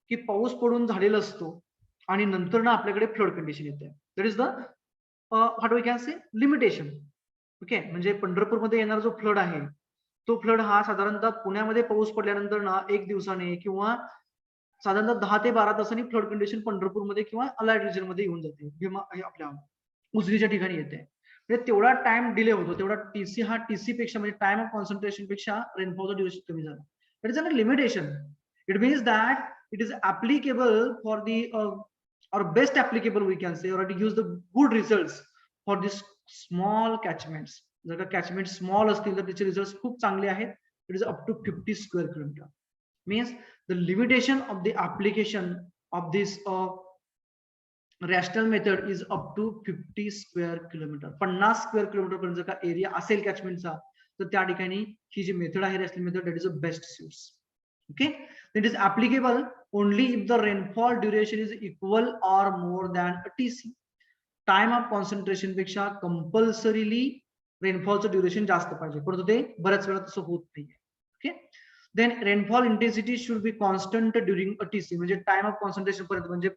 की पाऊस पडून झालेला असतो आणि नंतर ना आपल्याकडे फ्लड कंडिशन येते. That is the what we can say limitation. Okay, म्हणजे पंढरपूरमध्ये येणारा जो फ्लड आहे तो फ्लड हा साधारणतः पुण्यामध्ये पाऊस पडल्यानंतर ना एक दिवसाने किंवा साधारणतः 10 ते 12 तासांनी फ्लड कंडिशन पंढरपूरमध्ये किंवा अलाइड रिजन मध्ये येऊन जाते, भीमा आपल्या उजनीच्या ठिकाणी येते. म्हणजे तेवढा टाइम डिले होतो, तेवढा टीसी हा टीसी पेक्षा म्हणजे टाइम ऑफ कॉन्सन्ट्रेशन पेक्षा रेनफॉलचा ड्युरेशन कमी झाला. It is a limitation. It means that it is applicable for the or best applicable we can say, or to use the good results for this small catchments. जर का catchment small असतील तर त्याचे result खूप चांगले आहेत. It is up to 50 square kilometer. Means the limitation of the application of this rational method is up to 50 square kilometer. 50 square kilometer पर्यंत जर का एरिया असेल कॅचमेंटचा तर त्या ठिकाणी ही जी मेथड आहे rational method, that is a best suits. Okay, it is applicable only if the rainfall duration is equal or more than a TC. Time of concentration पेक्षा कंपल्सरीली रेनफॉलचं ड्युरेशन जास्त पाहिजे, परंतु ते बऱ्याच वेळा तसं होत नाहीये. Okay, then rainfall intensity should be constant during a TC. म्हणजे टाइम ऑफ कॉन्सन्ट्रेशन पर्यंत, म्हणजे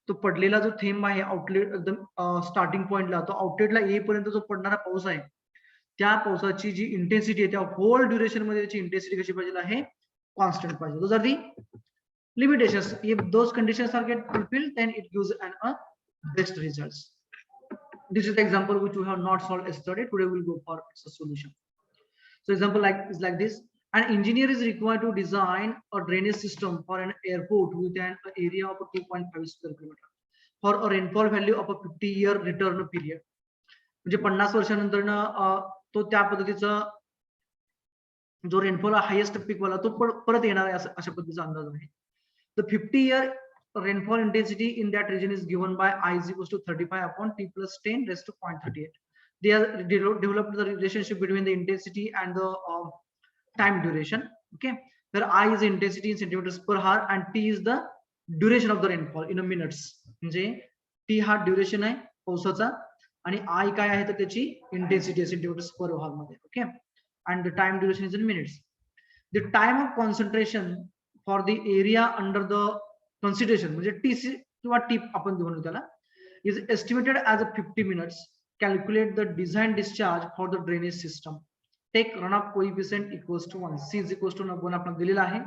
तो पडलेला जो थेंब आहे आउटलेट एकदम स्टार्टिंग पॉइंटला, तो आउटलेटला येईपर्यंत जो पडणारा पाऊस आहे त्या पावसाची जी इंटेन्सिटी आहे त्या होल ड्युरेशन मध्ये त्याची इंटेन्सिटी कशी पाहिजे आहे, constant पाहिजे. Those are the limitations. If those conditions are get fulfilled, then it gives an best results. This is the example which we have not solved yesterday. Today we will go for its solution. So example is like this. An engineer is required to design a drainage system for an airport with an area of 2.5 square kilometer for a rainfall value of a 50-year return period. म्हणजे 50 वर्षानंतर तो त्या पद्धतीचा जो rainfall highest peak वाला तो परत येणार आहे अशा पद्धतीचा अंदाज आहे. The 50-year rainfall intensity in that region is given by I is equals to 35 upon T plus 10 raised to 0.38. They are developed the relationship between the intensity and the time duration. Okay, where I is the intensity in centimeters per hour and T is the duration of the rainfall in a minutes. म्हणजे T हा duration आहे पावसाचा आणि I काय आहे तर त्याची intensity centimetres per our मध्ये. Okay, and the time duration is in minutes. The time of concentration for the area under the consideration, म्हणजे TC किंवा TIP आपण म्हणू त्याला, is estimated as a 50 minutes. Calculate the design discharge for the drainage system. Take runoff coefficient equals to 1. C is equals to 1 आपण दिलेला आहे.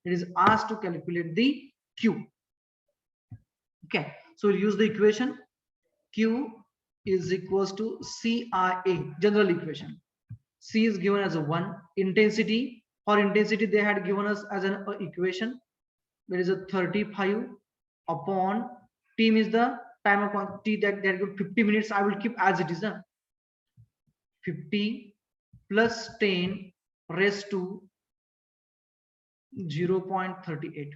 It is asked to calculate the Q. Okay, so we'll use the equation Q is equals to CIA, general equation. C is given as a 1. Intensity, for intensity they had given us as an equation, that is a 35 upon t is the time of t that they had given 50 minutes. I will keep as it is, 50 plus 10 raised to 0.38.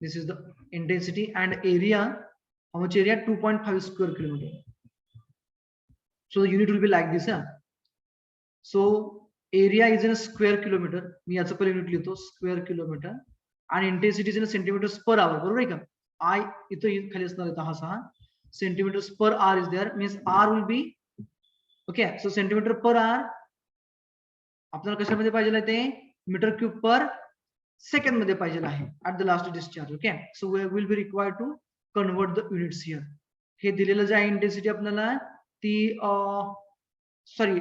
This is the intensity. And area, how much area? 2.5 square kilometer. So the unit will be like this. So area is in a square kilometer. मी याचं पहिलं unit लिहितो, square kilometre. आणि intensity is in centimetres per hour. बरोबर आहे का? I इथं खाली असणार आहे 6 centimetres per hour is there. Means are will be okay. So centimetre per hour आपल्याला कशामध्ये पाहिजे आहे ते मीटर क्यूब पर सेकंड मध्ये पाहिजे आहे at the last discharge. Okay. So we will be required to convert the units here. हे दिलेलं जे आहे इंटेन्सिटी आपल्याला ती सॉरी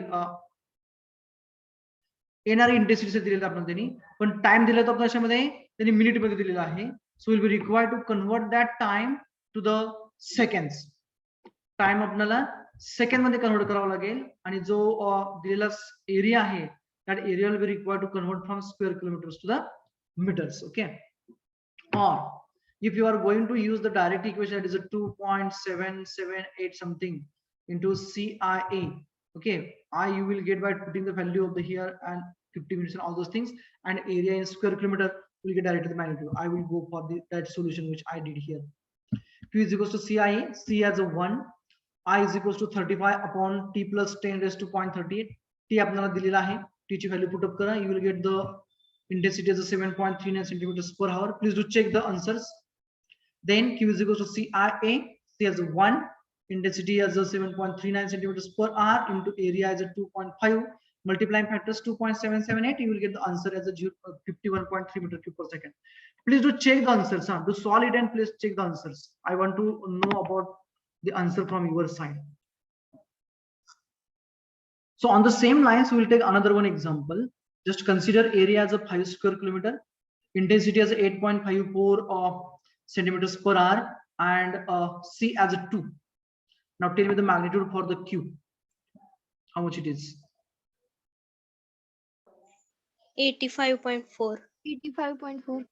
येणारी इंटेन्सिटी दिलेलं आपण त्यांनी, पण टाइम दिला तो आपल्यामध्ये त्यांनी मिनिट मध्ये दिलेला आहे. So will be required to convert that time to the seconds. Time आपल्याला सेकंड मध्ये कन्वर्ट करावा लागेल. आणि जो दिलेला एरिया आहे that area will be required to convert from square kilometers to the meters. Okay. Or if you are going to use the direct equation, that is a 2.778 something into CIA. Okay. You will get by putting the value of the here and 50 minutes and all those things, and area in square kilometer will get directly the magnitude. I will go for that solution which I did here. Q is equals to CIA. C as a 1. I is equals to 35 upon t plus 10 raised to 0.38. T आपल्याला दिलेला आहे. T ची value put up करा. You will get the intensity as a 7.39 centimeters per hour. Please do check the answers. Then Q is equals to CIA. C as a 1. Intensity as a 7.39 centimeters per hour into area as a 2.5. Multiplying factors 2.778. You will get the answer as a 51.3 meter cube per second. Please do check the answers. Do solve it and please check the answers. I want to know about the answer from your side. So on the same lines, we will take another one example. Just consider area as a 5 square kilometer, intensity as 8.54 centimeters per hour, and C as a 2. Now tell me the magnitude for the Q. How much it is? 85.4. 85.4.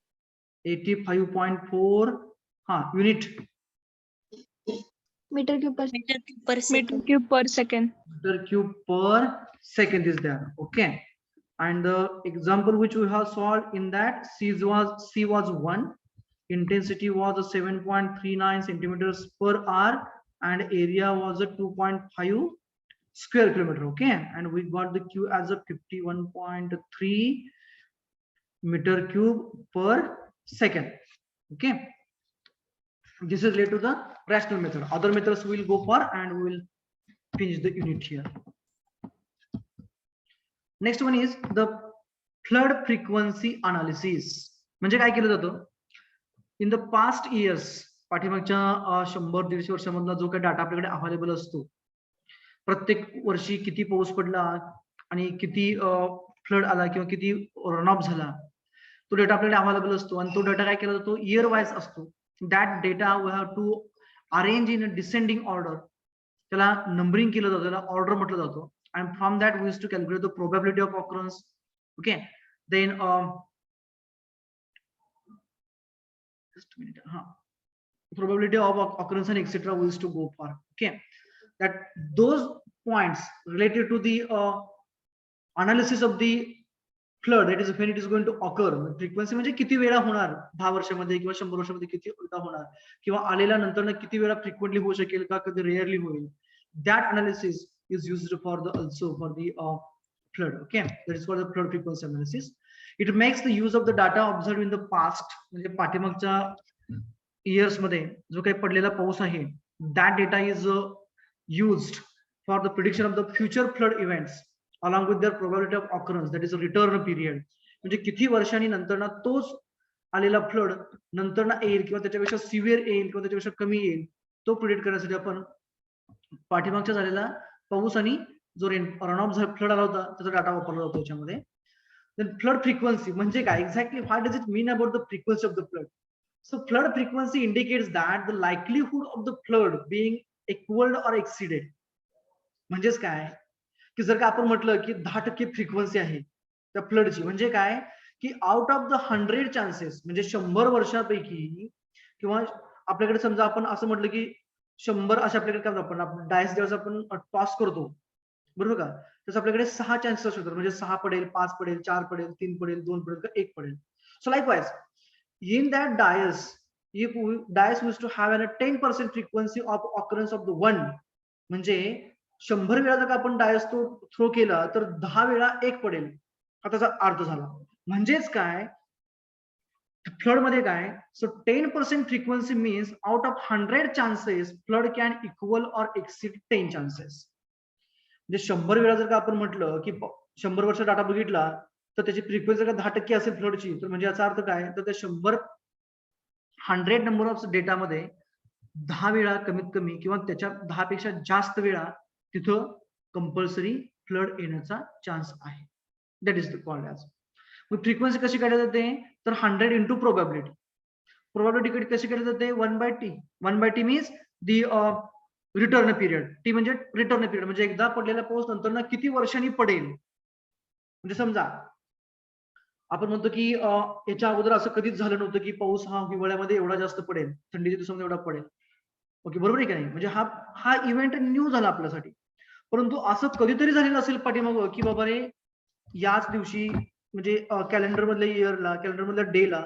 85.4. Unit. Meter cube per Meter cube per second. meter cube per second. Meter cube per second is there. Okay. And the example which we have solved in that, C was 1, intensity was a 7.39 centimeters per hour, and area was a 2.5 square kilometer. Okay. And we got the Q as a 51.3 meter cube per second. Okay. This is related to the rational method. Other methods we will go for, and we will finish the unit here. Next one is the flood frequency analysis. म्हणजे काय केलं जातं? In the past years, पाठीमागच्या 100-150 वर्षामधला जो काही data आपल्याकडे available असतो, प्रत्येक वर्षी किती पाऊस पडला आणि किती फ्लड आला किंवा किती रन ऑफ झाला, तो डेटा आपल्याकडे अवेलेबल असतो. आणि तो डेटा काय केला जातो? इयर वाईज असतो. That data we have to arrange in a descending order. त्याला नंबरिंग केलं जातं, त्याला ऑर्डर म्हटलं जातं. And from that we used to calculate the probability of occurrence. Okay. Then just a minute. Probability of occurrence and etc. we used to go for. Okay. That those points related to the analysis of the flood, that is when it is going to occur. Frequency म्हणजे किती वेळा होणार, 10 वर्षामध्ये किंवा 100 वर्षामध्ये किती वेळा होणार, किंवा आलेल्या नंतर किती वेळा फ्रिक्वेंटली होऊ शकेल का, कधी रेअरली होईल. That analysis is used for the also for the flood. Okay. That is called the flood frequency analysis. It makes the use of the data observed in the past. म्हणजे पाठीमागच्या years मध्ये जो काही पडलेला पाऊस आहे, that data is used for the prediction of the future flood events along with their probability of occurrence, that is a return period. म्हणजे किती वर्षांनी नंतर तोच आलेला फ्लड नंतर येईल किंवा त्याच्यापेक्षा सिव्हिअर येईल किंवा त्याच्यापेक्षा कमी येईल, तो प्रिडिक्ट करण्यासाठी आपण पाठीमागच्या झालेला पाऊस आणि जो रन ऑफ फ्लड आला होता त्याचा डाटा वापरला जातो याच्यामध्ये. फ्लड फ्रिक्वेन्सी म्हणजे काय exactly, what does it mean about the frequency of the flood? So flood frequency indicates that the likelihood of the flood being equalled or exceeded. म्हणजेच काय, की जर का आपण म्हटलं की 10% फ्रिक्वेन्सी आहे त्या फ्लडची, म्हणजे काय की आउट ऑफ द 100 चान्सेस, म्हणजे 100 वर्षापैकी, किंवा आपल्याकडे समजा आपण असं म्हटलं की 100 अशा आपल्याकडे काय म्हणतो आपण डायस ज्यावेळेस आपण टॉस करतो, बरोबर का, तसं आपल्याकडे 6 चान्सेस असतात, म्हणजे 6 पडेल, 5 पडेल, 4 पडेल, 3 पडेल, 2 पडेल, का 1 पडेल. सो likewise in that dice, if dice used to have a 10% frequency of occurrence of the 1, म्हणजे 100 वेळा जर आपण डायस तो थ्रो केला तर 10 वेळा 1 पडेल, हा त्याचा अर्थ झाला. म्हणजेच काय फ्लड मध्ये काय, सो 10% frequency means out of 100 chances flood can equal or exceed 10 chances. म्हणजे 100 वेळा जर का आपण म्हटलं की 100 वर्ष डाटा बघितला तर त्याची फ्रिक्वेन्सी जर 10% असेल फ्लडची, तर म्हणजे याचा अर्थ काय, तर त्या 100 नंबर ऑफ डेटामध्ये 10 वेळा कमीत कमी किंवा त्याच्या 10 पेक्षा जास्त वेळा तिथं कंपल्सरी फ्लड येण्याचा चान्स आहे. That is the called as. Mug frequency कशी काढली जाते, तर 100 इंटू प्रोबॅबिलिटी. प्रोबॅबिलिटी कशी काढली जाते, 1/t. 1/t means the return period. T म्हणजे रिटर्न पिरियड, म्हणजे एकदा पडलेला पाऊस नंतर ना किती वर्षांनी पडेल. म्हणजे समजा आपण म्हणतो की याच्या अगोदर असं कधीच झालं नव्हतं की पाऊस हा हिवाळ्यामध्ये एवढा जास्त पडेल, थंडीच्या दिवसामध्ये एवढा पडेल. ओके, बरोबर आहे की नाही, म्हणजे हा इव्हेंट न्यू झाला आपल्यासाठी. परंतु असं कधीतरी झालेलं असेल पाठीमागं की बाबा रे याच दिवशी, म्हणजे कॅलेंडर मधल्या इयरला, कॅलेंडर मधल्या डेला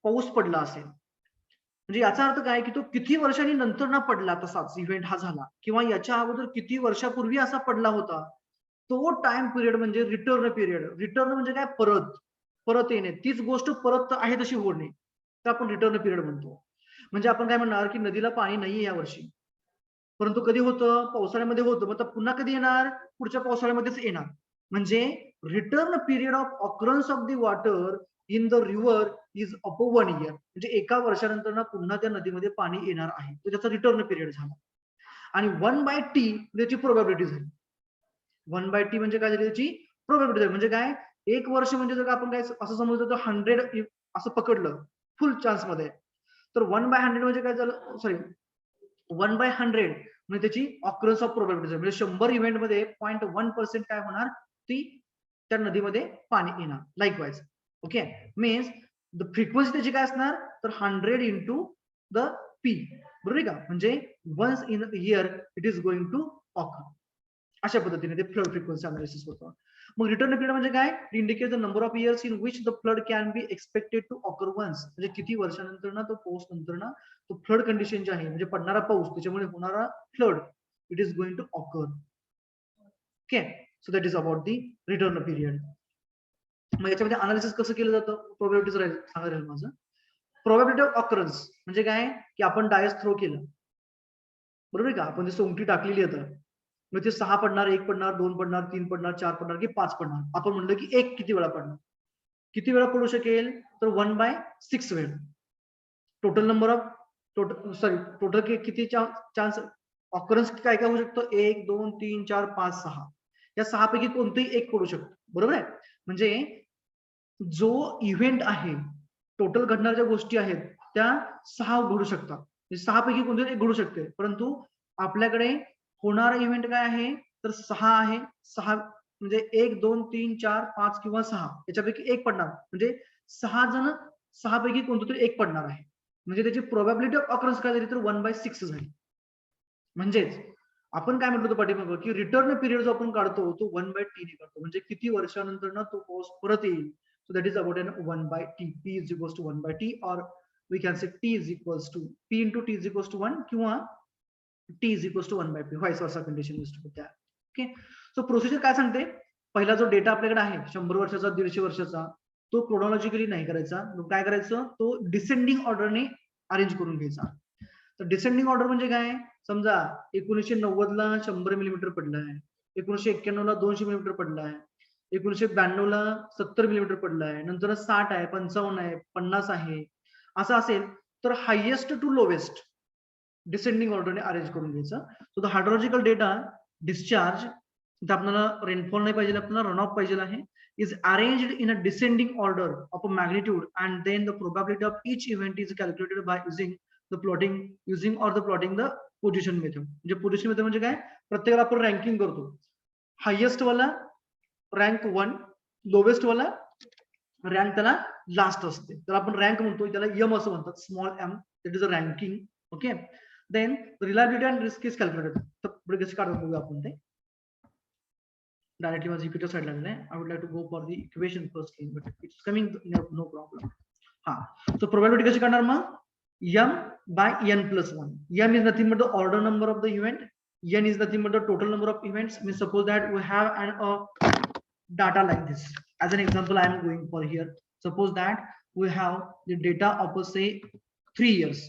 पाऊस पडला असेल. म्हणजे याचा अर्थ काय की तो किती वर्षांनी नंतर ना पडला तसाच इव्हेंट हा झाला, किंवा याच्या अगोदर किती वर्षापूर्वी असा पडला होता, तो टाइम पिरियड म्हणजे रिटर्न पिरियड. रिटर्न म्हणजे काय, परत येणे, तीच गोष्ट परत आहे तशी होणे, तर आपण रिटर्न पिरियड म्हणतो. म्हणजे आपण काय म्हणणार की नदीला पाणी नाहीये या वर्षी, परंतु कधी होतं, पावसाळ्यामध्ये होतं, मग पुन्हा कधी येणार, पुढच्या पावसाळ्यामध्येच येणार. म्हणजे return period of occurrence of the water in the river is up 1 year. म्हणजे एका वर्षानंतर ना पुन्हा त्या नदीमध्ये पाणी येणार आहे, तर त्याचा रिटर्न पिरियड झाला. आणि 1/t त्याची प्रोबॅबिलिटी झाली. 1/t म्हणजे काय झाली, त्याची प्रोबॅबिलिटी झाली. म्हणजे काय, एक वर्ष म्हणजे जर आपण काय असं समजलं तर 100 असं पकडलं फुल चान्स मध्ये, तर 1/100 म्हणजे काय झालं, सॉरी 1/100 म्हणजे त्याची ऑकरन्स ऑफ प्रोबॅबिलिटी. म्हणजे 100 इव्हेंट मध्ये 0.1% काय होणार, ती त्या नदीमध्ये पाणी येणार. Likewise okay, means the frequency त्याची काय असणार, तर 100 इंटू द पी, बरोबर आहे का, म्हणजे once in year it is going to occur. अशा पद्धतीने ते फ्लड फ्रिक्वेन्सी अनालिसिस होतं. मग रिटर्न पिरियड म्हणजे काय, indicate the number of years in which the flood can be expected to occur once. म्हणजे किती वर्षानंतर ना तो पाऊस नंतर ना तो फ्लड कंडिशन जे आहे, म्हणजे पडणारा पाऊस त्याच्यामुळे होणारा flood it is going to occur. Okay, so that is about the return period. मग याच्यामध्ये अनालिसिस कसं केलं जातं, प्रोबॅबिलिटीज सांगायला राहील माझं. प्रोबॅबिलिटी ऑफ ऑकरन्स म्हणजे काय, की आपण डायस थ्रो केलं, बरोबर आहे का, आपण ती सोंगटी टाकलेली आहे, मग ते 6 पडणार, 1 पडणार, 2 पडणार, 3 पडणार, 4 पडणार की 5 पडणार. आपण म्हणलं की 1 किती वेळा पडणार, किती वेळा पडू शकेल, तर 1/6 वेळा. टोटल नंबर ऑफ टोटल किती चान्स ऑकरन्स काय काय होऊ शकतं, 1 2 3 4 5 6, या 6 पैकी कोणतेही एक पडू शकतं, बरोबर आहे. म्हणजे जो इव्हेंट आहे, टोटल घडणाऱ्या ज्या गोष्टी आहेत त्या 6 घडू शकतात, 6 पैकी कोणतेही एक घडू शकते. परंतु आपल्याकडे होणारा इव्हेंट काय आहे, तर 6 आहे. 6 म्हणजे 1 2 3 4 5 किंवा 6 याच्यापैकी एक पडणार, म्हणजे 6 पैकी कोणतं तरी एक पडणार आहे. म्हणजे त्याची प्रोबॅबिलिटी ऑफ ऑकरन्स काय झाली, तर 1/6 झाली. म्हणजेच आपण काय म्हणतो पाठीमागं, की रिटर्न पिरियड जो आपण काढतो तो 1/t ने काढतो, म्हणजे किती वर्षानंतर ना तो पाऊस परत येईल. So that is about an 1/t. p is equals to 1/t, और we can say t is equals to p into t is equals to 1 किंवा t is equals to 1/p. Vice versa condition use to द्या. Okay, so procedure काय सांगते, पहिला जो data आपल्याकडे आहे 100 वर्षाचा 150 वर्षाचा, तो क्रोनॉलॉजिकली नाही करायचा. काय करायचं, तो डिसेंडिंग ऑर्डरने अरेंज करून घ्यायचा. तर डिसेंडिंग ऑर्डर म्हणजे काय, समजा 1990 ला 100 मिलीमीटर पडलाय, 1991 ला 200 मिलीमीटर पडलाय, 1992 ला 70 मिलीमीटर पडलाय, नंतर 60 आहे, 55 आहे, 50 आहे, असं असेल तर हायेस्ट टू लोवेस्ट डिसेंडिंग ऑर्डरने अरेंज करून घ्यायचं. So the hydrological data discharge, इथं आपल्याला रेनफॉल नाही पाहिजे, आपल्याला रन ऑफ पाहिजे आहे, is arranged in a descending order of a magnitude, and then the probability of each event is calculated by using the plotting the position method. म्हणजे position method म्हणजे काय, प्रत्येकाला आपण रँकिंग करतो, हायेस्ट वाला rank 1, lowest वाला rank त्याला last असते, त्याला आपण रँक म्हणतो, त्याला यम असं म्हणतात, small m, that is a ranking. Okay, then reliability and risk is calculated. तर पुढे कसे काढून बघूया आपण ते. डायरेक्टली माझं इक्वेटर साइड लागले. I would like to go for the equation first, but it's coming, no problem. हा, सो प्रोबॅबिलिटी कशी काढणार मग? m by n plus 1. m is nothing but the order number of the event. n is nothing but the total number of events. Means suppose that we have an data like this. As an example, I am going for here. Suppose that we have the data of say 3 years.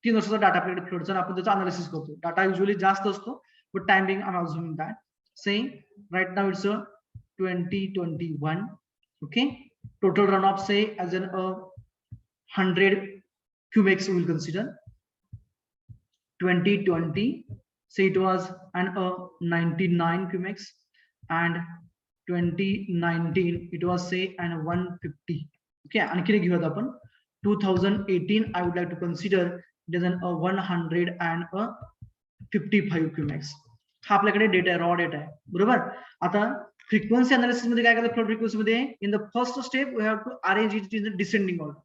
3 वर्षाचा data आपल्याकडे फ्लोटचा, आपण त्याचा analysis करतो. Data usually जास्त असतो, but time being I'm assuming that. Say right now it's a 2021. Okay, total runoff say as an 100 cumex we will consider. 2020, say it was an 99 cumex, and 2019 it was say an 150. Okay, आणखी घेऊयात आपण. 2018 I would like to consider it as an 155 cumex. हा आपल्याकडे data आहे, raw data आहे, बरोबर. आता frequency analysis मध्ये काय करायचं? फ्लोट फ्रिक्वेन्सी मध्ये in the first step we have to arrange it in the descending order.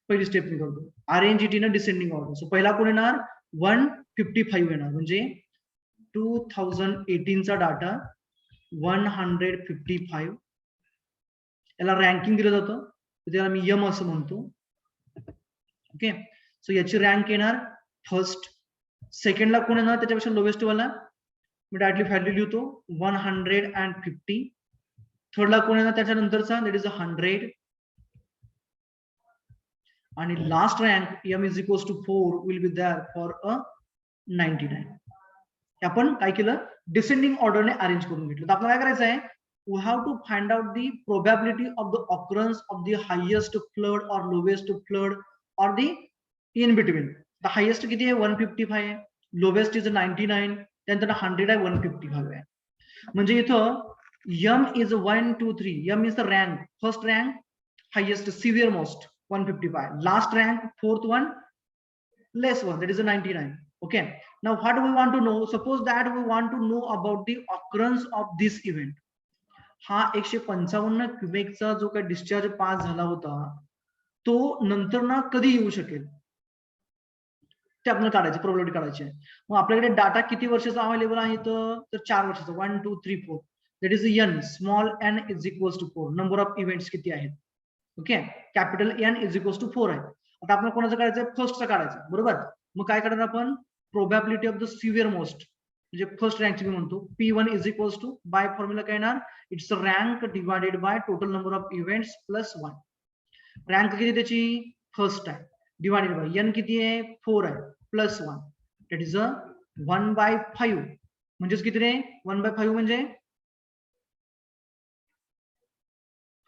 पहिली स्टेप मी करतो, arrange it in a descending order. So पहिला कोण येणार? 155 येणार, म्हणजे 2018 चा डाटा 155. याला रँकिंग दिलं जातं, त्याला मी यम असं म्हणतो. ओके, सो याची रँक येणार फर्स्ट. सेकंडला कोण येणार? त्याच्यापेक्षा लोवेस्ट वाला, मी डायरेक्टली व्हॅल्यू लिहितो 150. थर्डला कोण येणार? त्याच्यानंतरचा, दॅट इज 100. आणि last rank m is equals to 4 will be there for a 99. आपण काय केलं? डिसेंडिंग ऑर्डरने अरेंज करून घेतलं. तर आपल्याला काय करायचं आहे? we have to find out the probability of the occurrence of the highest flood or lowest flood or the in between. the highest किती आहे? 155 आहे, lowest is 99, त्यानंतर 100 आहे, 155 आहे. म्हणजे इथं m is 1 2 3. m is the rank, first rank, highest, severe most 155, last rank, fourth one, less one, that is a 99. Okay, now what do we want to know? Suppose that we want to know about the occurrence of this event. हा 155 क्युमेकचा जो काही discharge पास झाला होता, तो नंतर ना कधी येऊ शकेल ते आपल्याला काढायचे, प्रोबॅबिलिटी काढायची आहे. मग आपल्याकडे डाटा किती वर्षाचा अवेलेबल आहे? तर 4 वर्षाचा, 1 2 3 4. That is n, small n is equals to 4. Number of events किती आहेत? Okay, capital N is equals to 4 आहे. आता आपल्याला कोणाचं काढायचं? फर्स्टचं काढायचं, बरोबर. मग काय करणार आपण? Probability of the severe most, म्हणजे फर्स्ट रँकची मी म्हणतो, P1 is equals to, by formula काय येणार? It's rank divided by total number of events plus 1. Rank किती त्याची? फर्स्ट आहे, डिवायडेड बाय n किती आहे? 4 आहे, प्लस 1, दॅट इज अ 1/5. म्हणजेच किती रे? 1/5 म्हणजे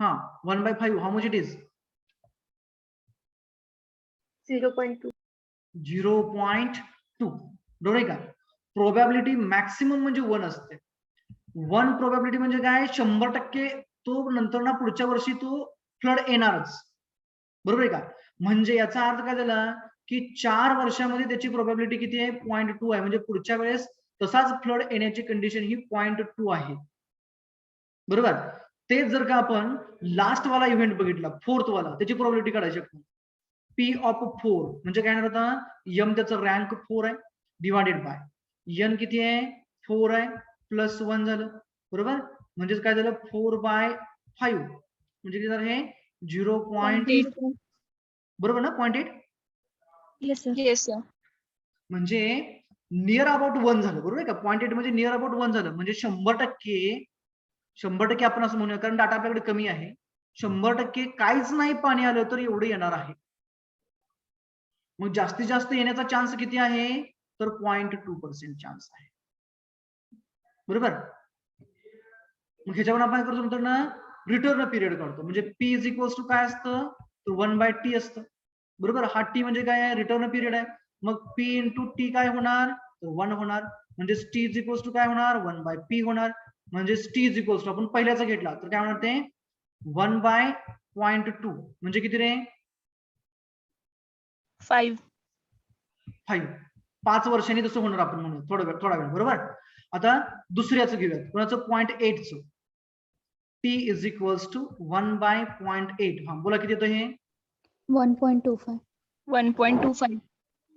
हा 1/5. How much it is? 0.2. 0.2. बरोबर आहे का? प्रोबॅबिलिटी मॅक्सिमम म्हणजे 1 असते. 1 प्रोबॅबिलिटी म्हणजे काय? 100% तो नंतर ना पुढच्या वर्षी तो फ्लड येणारच, बरोबर आहे का? म्हणजे याचा अर्थ काय झाला की 4 वर्षामध्ये त्याची प्रोबॅबिलिटी किती आहे? 0.2 आहे. म्हणजे पुढच्या वेळेस तसाच फ्लड येण्याची कंडिशन ही 0.2 आहे, बरोबर. तेच जर का आपण लास्ट वाला इव्हेंट बघितला, फोर्थ वाला, त्याची प्रोबॅबिलिटी काढायची आपण. P of 4 म्हणजे काय येणार होता? m त्याचा रँक 4 आहे, डिवायडेड बाय n किती आहे? 4 आहे, प्लस 1 झालं, बरोबर. म्हणजे काय झालं? 4/5 म्हणजे किती झालं हे? 0.8, बरोबर ना? 0.8. Yes, sir. Yes, sir. म्हणजे नियर अबाउट 1 झालं, बरोबर आहे का? 0.8 म्हणजे नियर अबाउट 1 झालं. म्हणजे 100% आपण असं म्हणूया, कारण डाटा आपल्याकडे कमी आहे. 100% काहीच नाही पाणी आलं तर एवढं येणार आहे. मग जास्तीत जास्त येण्याचा चान्स किती आहे? तर 0.2% चान्स आहे, बरोबर. मग ह्याच्यावर आपण काय करतो नंतर ना? रिटर्न पिरियड काढतो. म्हणजे P इज इक्वल्स टू काय असतं? तर 1/t असतं, बरोबर. हा t म्हणजे काय आहे? रिटर्न पिरियड आहे. मग P इंटू t काय होणार? तर 1 होणार. म्हणजे t इज इक्वल्स टू काय होणार? 1/p होणार. म्हणजे t इज इक्वल्स टू, आपण पहिल्याचा घेतला तर काय होणार ते? 1/0.2 म्हणजे किती रे? 5. 5. 5 वर्षांनी तसं होणार आपण म्हणून थोडा वेळ बरोबर. आता दुसऱ्याचं घेऊयात, कोणाचं 0.8चं t इज इक्वल्स टू 1/0.8. हा बोला किती येतं हे 1.25. 1.25.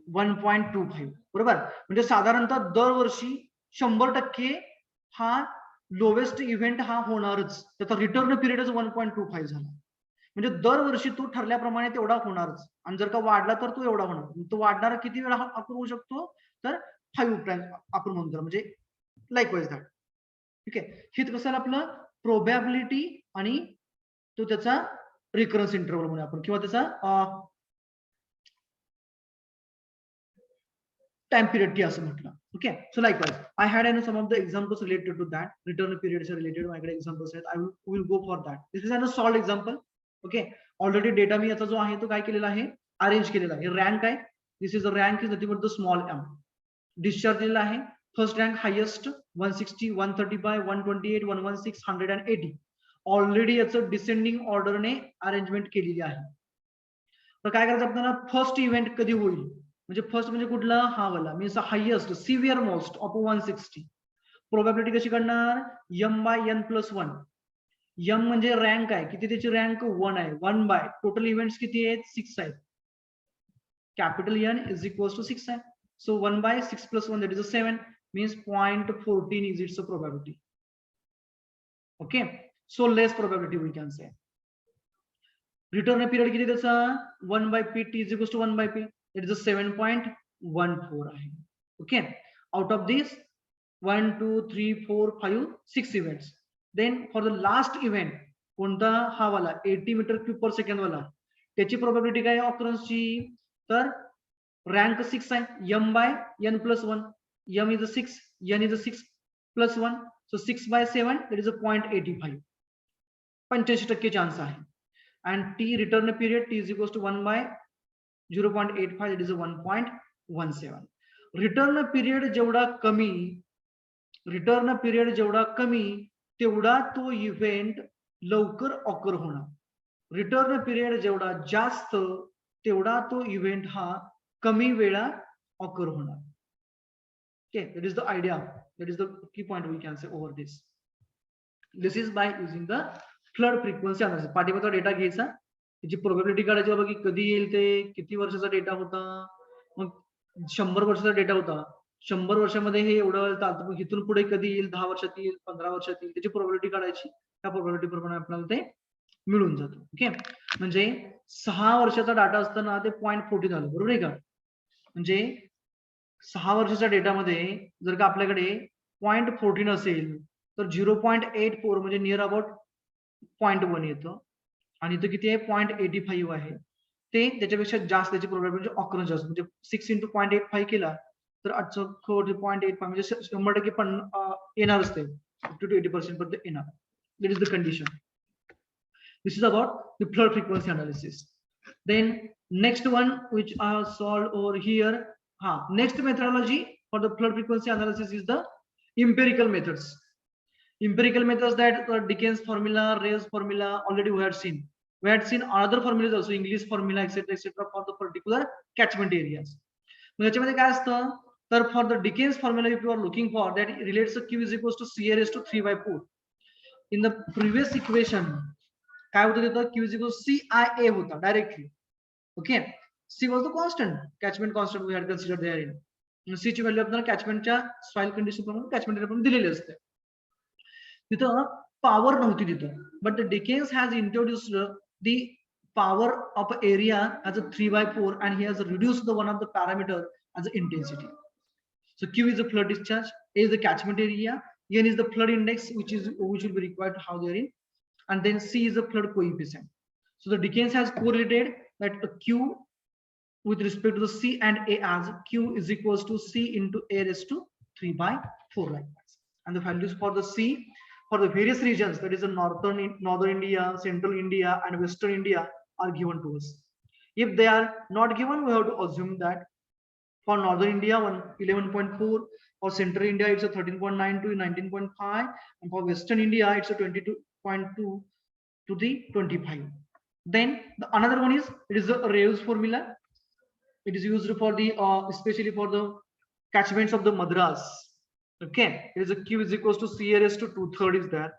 1.25 बरोबर. म्हणजे साधारणतः दरवर्षी 100% हा लोवेस्ट इव्हेंट हा होणारच, त्याचा रिटर्न पिरियडच 1.25 झाला. म्हणजे दरवर्षी तो ठरल्याप्रमाणे तेवढा होणारच, आणि जर का वाढला तर तो एवढा होणार. तो वाढणारा किती वेळा आपण होऊ शकतो तर 5 टाइम आपण म्हणतो, म्हणजे लाईकवाईज दॅट. ठीक आहे. हे कसं आपलं प्रोबॅबिलिटी आणि तो त्याचा रिकरन्स इंटरवल म्हणून आपण, किंवा त्याचा time period टी असं म्हटलं. Okay, so likewise I had some of the examples related to that. Return periods are related. माझ्याकडे examples आहेत. I will go for that. This is a solved example. Okay, already data मी याचा जो आहे तो काय केलेला आहे, अरेंज केलेला आहे. रँक आहे, this is the rank is nothing but the small m. Discharge दिलेला आहे, फर्स्ट रँक हायेस्ट 160, 135, 128, 116, 180. ऑलरेडी याचं डिसेंडिंग ऑर्डरने अरेंजमेंट केलेली आहे. तर काय करायचं आपल्याला, फर्स्ट इव्हेंट कधी होईल, म्हणजे फर्स्ट म्हणजे कुठला, हा वाला means highest severe most of 160. Probability कशी करणार, m/n+1. m म्हणजे रँक आहे, किती त्याची रँक 1 आहे, 1 बाय टोटल इव्हेंट्स किती आहेत, 6 आहेत. Capital N is equals to 6 आहे. So 1/6 + 1 that is a 7, means 0.14 is its probability. Okay, so less probability we can say. Return period किती त्याचा 1/p t is equals to 1/p, that is a 7.14 आहे. Okay, out of this 1 2 3 4 5 6 events, then for the last event कोणता, हा वाला 80 metre cube पर second वाला, त्याची probability काय ऑकरन्स ची, तर रँक 6 आहे, m/n+1. m is a 6, n is a 6 + 1, so 6/7 that is a 0.85. 85% chance आहे. and t return period t is equals to 1/0.85, that is a 1.17. Return period जेवढा कमी तेवढा तो इव्हेंट लवकर ऑकर होणार. रिटर्न पिरियड जेवढा जास्त तेवढा तो इव्हेंट हा कमी वेळा ऑकर होणार. Okay, that is the idea, that is the key point we can say over this. This is by using the flood frequency analysis. पाठीमागचा डेटा घ्यायचा, त्याची प्रोबॅबिलिटी काढायची बाबा की कधी येईल ते, किती वर्षाचा डेटा होता, मग 100 वर्षाचा डेटा होता, 100 वर्षामध्ये हे एवढं चालतं, मग इथून पुढे कधी येईल, 10 वर्षात येईल, 15 वर्षात येईल, त्याची प्रोबॅबिलिटी काढायची. त्या प्रोबॅबिलिटी प्रमाणे आपल्याला ते मिळून जातं. ओके, म्हणजे 6 वर्षाचा डाटा असताना ते 0.14 झालं, बरोबर आहे का. म्हणजे 6 वर्षाच्या डेटामध्ये जर का आपल्याकडे 0.14 असेल तर 0.84 म्हणजे नियर अबाउट 0.1 येतं, आणि इथं किती आहे 0.85 आहे. ते त्याच्यापेक्षा जास्त त्याची प्रोबॅबिलिटी ऑकरन्स जास्त, म्हणजे 6 × 0.85 केला तर 0.85 म्हणजे 100% येणारच ते, 50 to 80% पर्यंत येणार. That is the condition. This is about the flood frequency analysis. Then next one which are solved over here. Next methodology for the flood frequency analysis is the empirical methods. Empirical methods, that Dickens formula, Ray's formula, already we had seen. We had seen other formulas also, English formula, etc. for the particular catchment areas. याच्यामध्ये काय असतं, तर for the Dickens formula if you are looking for that, relates to Q is equals to CA raised to 3/4. In the previous equation काय होतं तिथं, Q is equals to CIA होता directly. Okay, C was the constant, catchment constant we had considered therein. C ची value आपल्याला कॅचमेंटच्या soil condition प्रमाणे catchment area प्रमाणे दिलेली असते. तिथं पॉवर नव्हती तिथं, but the Dickens has introduced the power of area as a 3/4, and he has reduced the one of the parameter as intensity. So Q is the flood discharge, A is the catchment area, N is the flood index which will be required to have therein, and then C is the flood coefficient. So the Dickens has correlated that a Q with respect to the C and A as Q is equals to C into A raised to 3/4 likewise. And the values for the C for the various regions, that is the northern India, central India, and western India, are given to us. If they are not given, we have to assume that for northern India 11.4, for central India it's a 13.92, 19.5, and for western India it's a 22.2 to the 25. Then another one is, it is the Ray's formula. It is used for the especially for the catchments of the Madras. Okay, it is a Q is equals to C raised to 2/3 is there.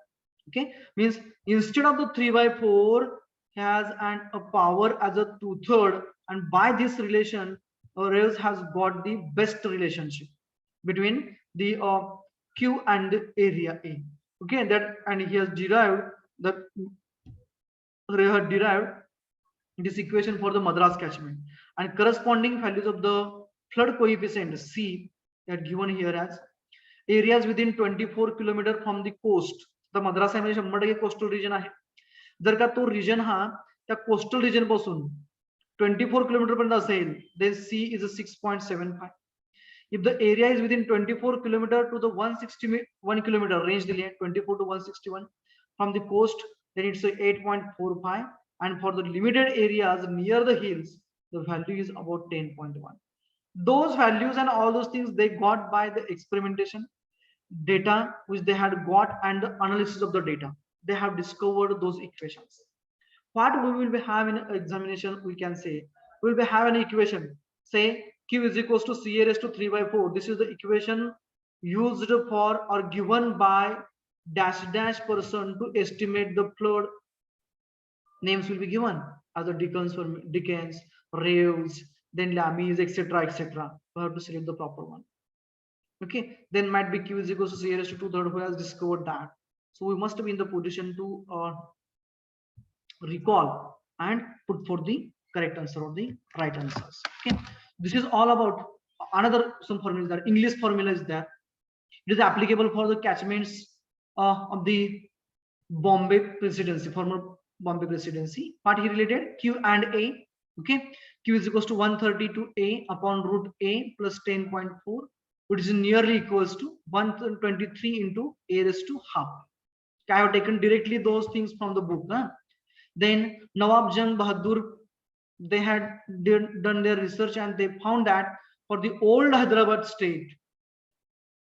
Okay, means instead of the 3/4 has a power as a 2/3, and by this relation, Reyes has got the best relationship between the Q and the area A. Okay, that, and he has derived that Reyes had derived this equation for the Madras catchment, and corresponding values of the flood coefficient C are given here as areas within 24 kilometer from the coast. The Madras मध्ये 100% coastal region आहे. जर का तो region हा त्या coastal region पासून 24 kilometre पर्यंत असेल, then C is a 6.75. If the area is within 24 kilometer to the 161 kilometer range दिली आहे, 24 to 161 from the coast, then it's a 8.45, and for the limited areas near the hills, the value is about 10.1. Those values and all those things they got by the experimentation data which they had got and the analysis of the data. They have discovered those equations. What we will be having in examination, we can say we will be having an equation, say Q is equals to CA raised to 3/4. This is the equation used for or given by dash dash person to estimate the flood. Names will be given as the Dickens, Reeves, then Lamies, etc., etc. We have to select the proper one. Okay, then might be Q is equals to C raised to 2/3, who has discovered that. So we must be in the position to recall and put for the correct answer or the right answers. Okay, this is all about another some formulas there. English formula is there. It is applicable for the catchments of the Bombay presidency, former Bombay presidency. What he related? Q and A. Okay, Q is equals to 130 to A upon root A plus 10.4, which is nearly equals to 123 into A raised to half. I have taken directly those things from the book. Then Nawab Jang Bahadur, they had done their research and they found that for the old Hyderabad state,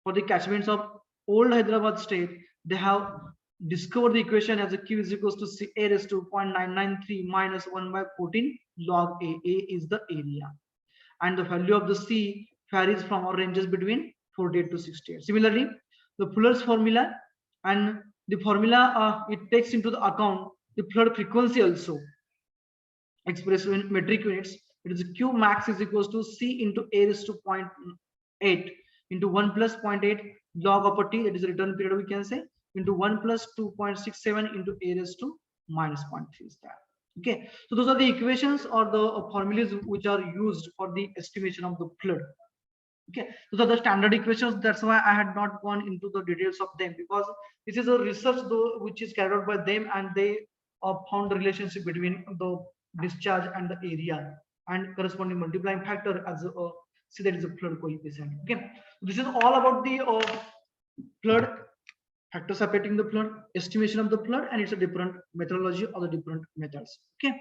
for the catchments of old Hyderabad state, they have discovered the equation as a Q is equals to C A raised to 0.993 minus 1/14 log A. A is the area, and the value of the C varies from our ranges between 48 to 68. Similarly, the Fuller's formula, and the formula it takes into the account the flood frequency also expressed in metric units. It is Q max is equals to C into A raised to 0.8 into 1 plus 0.8 log of a T, that is the return period, we can say, into 1 plus 2.67 into A raised to minus 0.3 is that. Okay, so those are the equations or the formulas which are used for the estimation of the flood. Okay, those are the standard equations. That's why I had not gone into the details of them, because this is a research though which is carried out by them, and they found the relationship between the discharge and the area and corresponding multiplying factor as a see that is a flood coefficient. Okay, this is all about the flood factors affecting the flood, estimation of the flood, and it's a different methodology or the different methods. Okay,